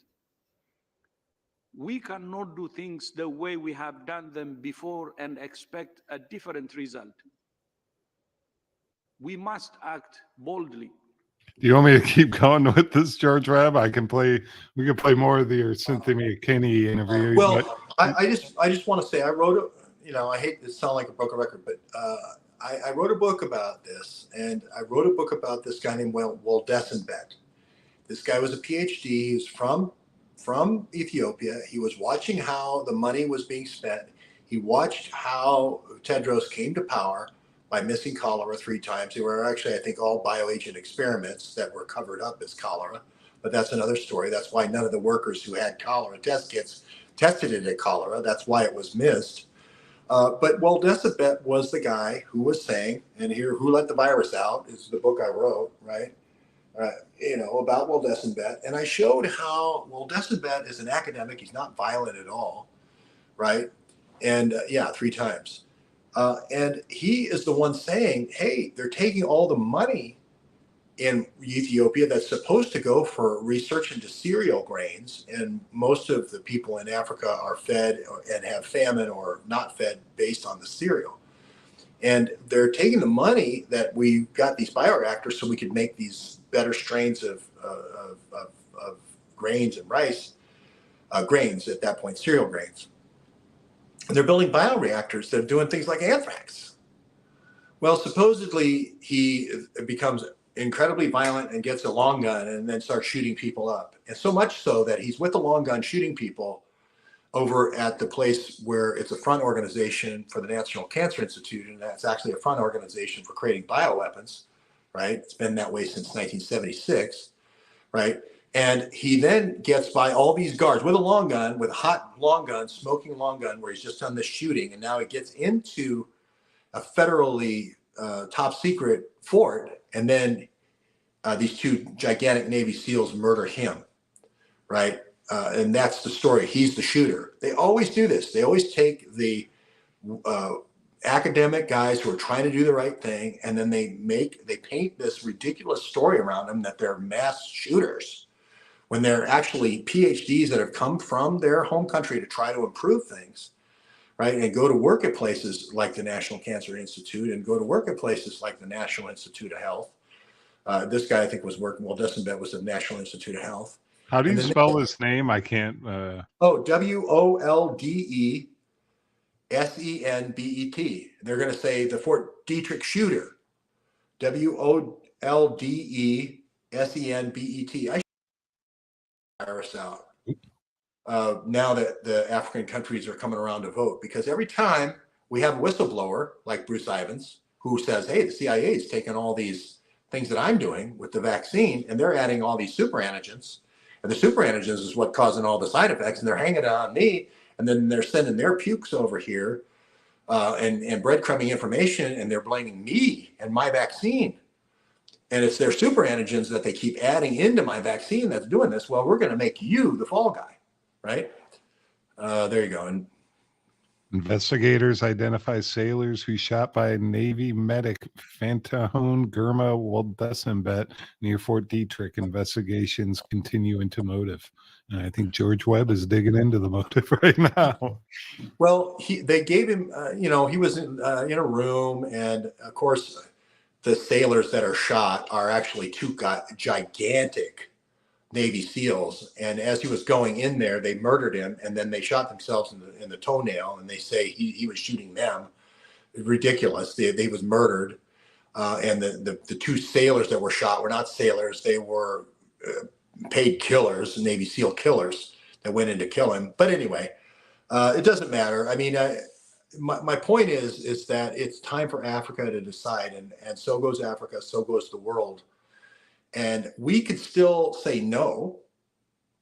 We cannot do things the way we have done them before and expect a different result. We must act boldly. Do you want me to keep going with this, George Webb? We can play more of your Cynthia Mckinney interview. Well, I just want to say I wrote I hate to sound like a broken record, but I wrote a book about this, and I wrote a book about this guy named Webb. This guy was a PhD. He was from Ethiopia. He was watching how the money was being spent. He watched how Tedros came to power by missing cholera 3 times. They were actually, I think, all bioagent experiments that were covered up as cholera, but that's another story. That's why none of the workers who had cholera test kits tested it at cholera. That's why it was missed. But Webb was the guy who was saying, and here, Who Let the Virus Out is the book I wrote, right? About Webb. And I showed how Webb is an academic. He's not violent at all, right? And 3 times. And he is the one saying, hey, they're taking all the money in Ethiopia that's supposed to go for research into cereal grains. And most of the people in Africa are fed and have famine or not fed based on the cereal. And they're taking the money that we got these bioreactors so we could make these better strains of grains and rice, grains at that point, cereal grains. And they're building bioreactors that are doing things like anthrax. Well, supposedly he becomes incredibly violent and gets a long gun and then starts shooting people up. and so much so that he's with a long gun shooting people over at the place where it's a front organization for the National Cancer Institute, and that's actually a front organization for creating bioweapons, right? It's been that way since 1976, right? And he then gets by all these guards with a long gun, with a hot long gun, smoking long gun, where he's just done this shooting, and now he gets into a federally top secret fort, and then these two gigantic Navy SEALs murder him, right? And that's the story. He's the shooter. They always do this. They always take the academic guys who are trying to do the right thing, and then they paint this ridiculous story around them that they're mass shooters, when they're actually PhDs that have come from their home country to try to improve things, right? And go to work at places like the National Cancer Institute, and go to work at places like the National Institute of Health. This guy, I think, was working, well, Dustin Bett was the National Institute of Health. How do you spell his name? I can't. Woldesenbet. They're going to say the Fort Detrick shooter. Woldesenbet. I should virus out now that the African countries are coming around to vote, because every time we have a whistleblower like Bruce Ivins who says, hey, the CIA is taking all these things that I'm doing with the vaccine, and they're adding all these super antigens. And the super antigens is what causing all the side effects, and they're hanging it on me, and then they're sending their pukes over here and breadcrumbing information, and they're blaming me and my vaccine. And it's their super antigens that they keep adding into my vaccine that's doing this. Well, we're going to make you the fall guy, right? There you go. And investigators identify sailors who shot by Navy medic Fantahone Gurma Woldesenbet near Fort Detrick. Investigations continue into motive. And I think George Webb is digging into the motive right now. Well, they gave him, he was in a room, and of course, the sailors that are shot are actually two gigantic Navy SEALs. And as he was going in there, they murdered him, and then they shot themselves in the toenail, and they say he was shooting them. Ridiculous. They was murdered. And the two sailors that were shot were not sailors. They were paid killers, Navy SEAL killers that went in to kill him. But anyway, it doesn't matter. I mean, my point is that it's time for Africa to decide, and so goes Africa, so goes the world. And we could still say no,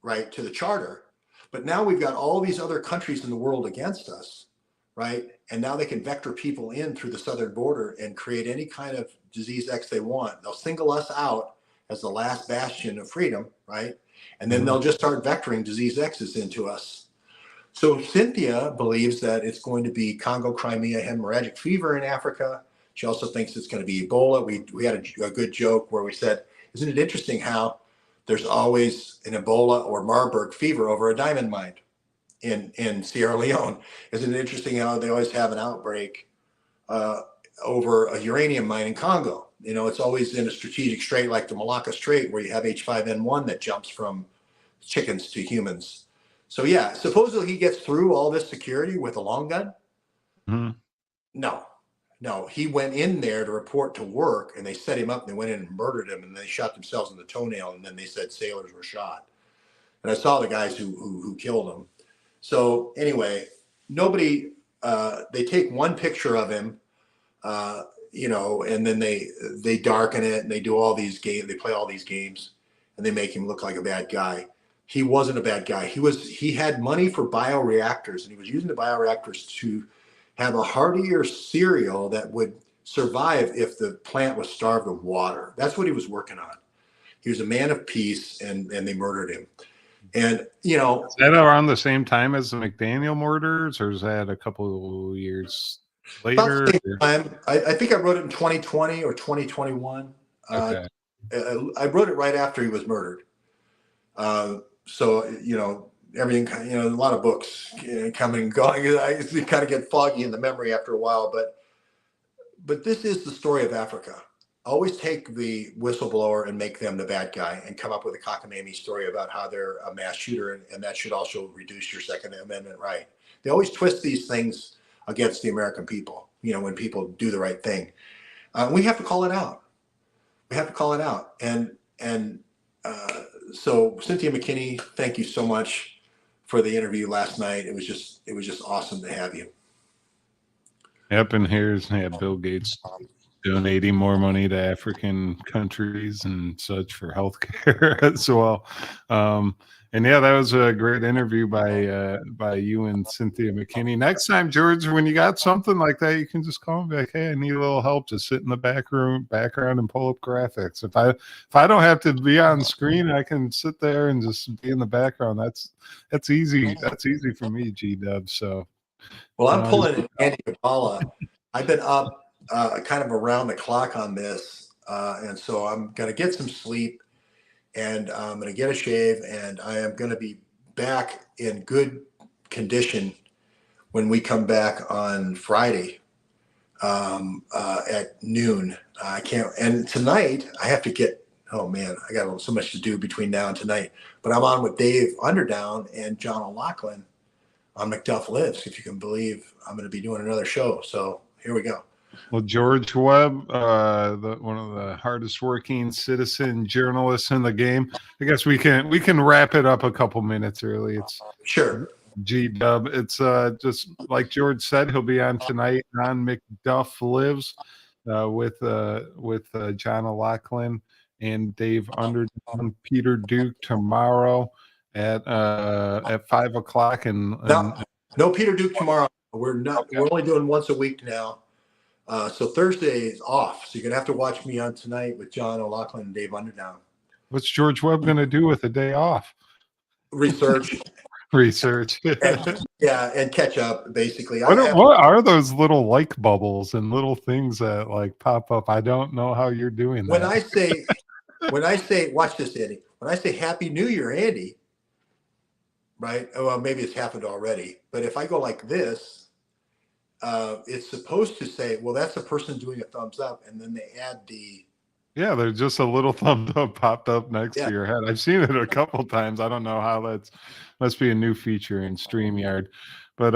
right, to the charter, but now we've got all these other countries in the world against us, right? And now they can vector people in through the southern border and create any kind of disease X they want. They'll single us out as the last bastion of freedom, right? And then they'll just start vectoring disease X's into us. So Cynthia believes that it's going to be Congo, Crimea, hemorrhagic fever in Africa. She also thinks it's going to be Ebola. We had a good joke where we said, isn't it interesting how there's always an Ebola or Marburg fever over a diamond mine in Sierra Leone? Isn't it interesting how they always have an outbreak over a uranium mine in Congo? You know, it's always in a strategic strait like the Malacca Strait, where you have H5N1 that jumps from chickens to humans. So yeah, supposedly he gets through all this security with a long gun. No, he went in there to report to work, and they set him up, and they went in and murdered him, and they shot themselves in the toenail, and then they said sailors were shot. And I saw the guys who killed him. So anyway, nobody, they take one picture of him, and then they darken it, and they do all these games, they play all these games, and they make him look like a bad guy. He wasn't a bad guy. He had money for bioreactors, and he was using the bioreactors to have a heartier cereal that would survive if the plant was starved of water. That's what he was working on. He was a man of peace, and they murdered him. And, is that around the same time as the McDaniel murders, or is that a couple of years later? About the same time. I think I wrote it in 2020 or 2021. Okay. I wrote it right after he was murdered. So, everything, a lot of books coming and going. I kind of get foggy in the memory after a while, but this is the story of Africa. Always take the whistleblower and make them the bad guy, and come up with a cockamamie story about how they're a mass shooter, and that should also reduce your Second Amendment right. They always twist these things against the American people, when people do the right thing. We have to call it out. We have to call it out. And so Cynthia McKinney, thank you so much for the interview last night. It was just awesome to have you. Yep, and here's Bill Gates donating more money to African countries and such for healthcare as well. And yeah, that was a great interview by you and Cynthia McKinney. Next time, George, when you got something like that, you can just call me back. Hey, I need a little help. Just sit in the background and pull up graphics. If I don't have to be on screen, I can sit there and just be in the background. That's easy. That's easy for me, G-Dub. So, well, I'm pulling Andy Dabala. I've been up kind of around the clock on this, and so I'm gonna get some sleep. And I'm going to get a shave, and I am going to be back in good condition when we come back on Friday at noon. I can't, and tonight I have to get, oh man, I got so much to do between now and tonight. But I'm on with Dave Underdown and John O'Loughlin on McDuff Lives. If you can believe, I'm going to be doing another show. So here we go. Well, George Webb, one of the hardest working citizen journalists in the game. I guess we can wrap it up a couple minutes early. It's sure. G-Dub. It's just like George said, he'll be on tonight on McDuff Lives with John O'Loughlin and Dave Underdown, Peter Duke tomorrow at 5 o'clock. And no Peter Duke tomorrow. We're only doing once a week now. So Thursday is off. So you're going to have to watch me on tonight with John O'Loughlin and Dave Underdown. What's George Webb going to do with a day off? Research. And catch up, basically. What are those little like bubbles and little things that like pop up? I don't know how you're doing that. When I say, watch this, Andy. When I say Happy New Year, Andy, right? Well, maybe it's happened already. But if I go like this, it's supposed to say, well, that's a person doing a thumbs up, and then they add the. Yeah, there's just a little thumbs up popped up next to your head. I've seen it a couple times. I don't know how must be a new feature in StreamYard. But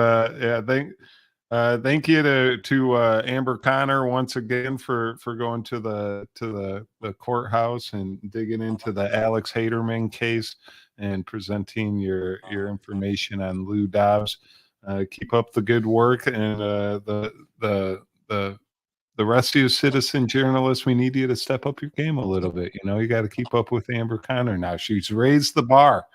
thank you to Amber Connor once again for going to the courthouse and digging into the Alex Haderman case and presenting your information on Lou Dobbs. Keep up the good work, and the rest of you citizen journalists, we need you to step up your game a little bit. You got to keep up with Amber Connor now. She's raised the bar,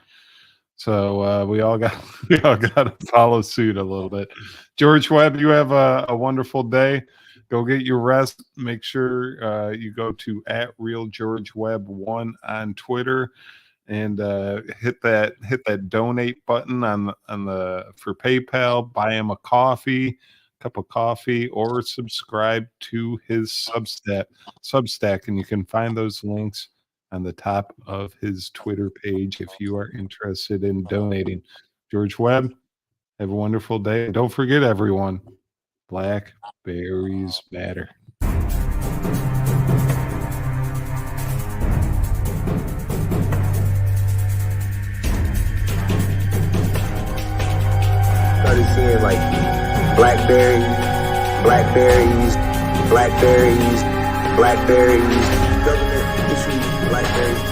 so we all got to follow suit a little bit. George Webb, you have a wonderful day. Go get your rest. Make sure you go to @RealGeorgeWebb1 on Twitter. And hit that donate button for PayPal. Buy him a cup of coffee, or subscribe to his Substack, and you can find those links on the top of his Twitter page if you are interested in donating. George Webb, have a wonderful day. And don't forget, everyone, blackberries matter. Started seeing like blackberries, government issued blackberries,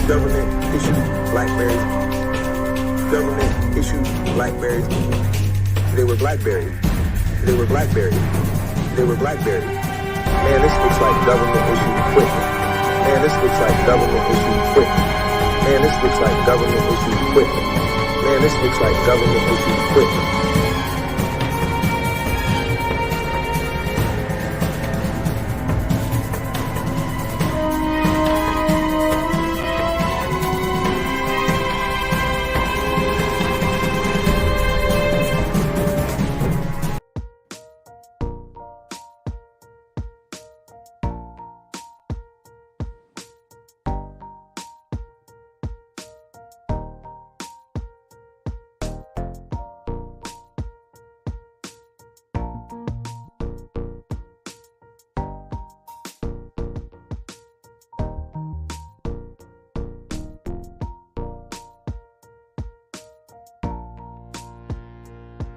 government issued blackberries, government issued blackberries. They were blackberries. Man, this looks like government issued equipment. Man, this looks like government issued equipment. Man, this looks like government issued equipment.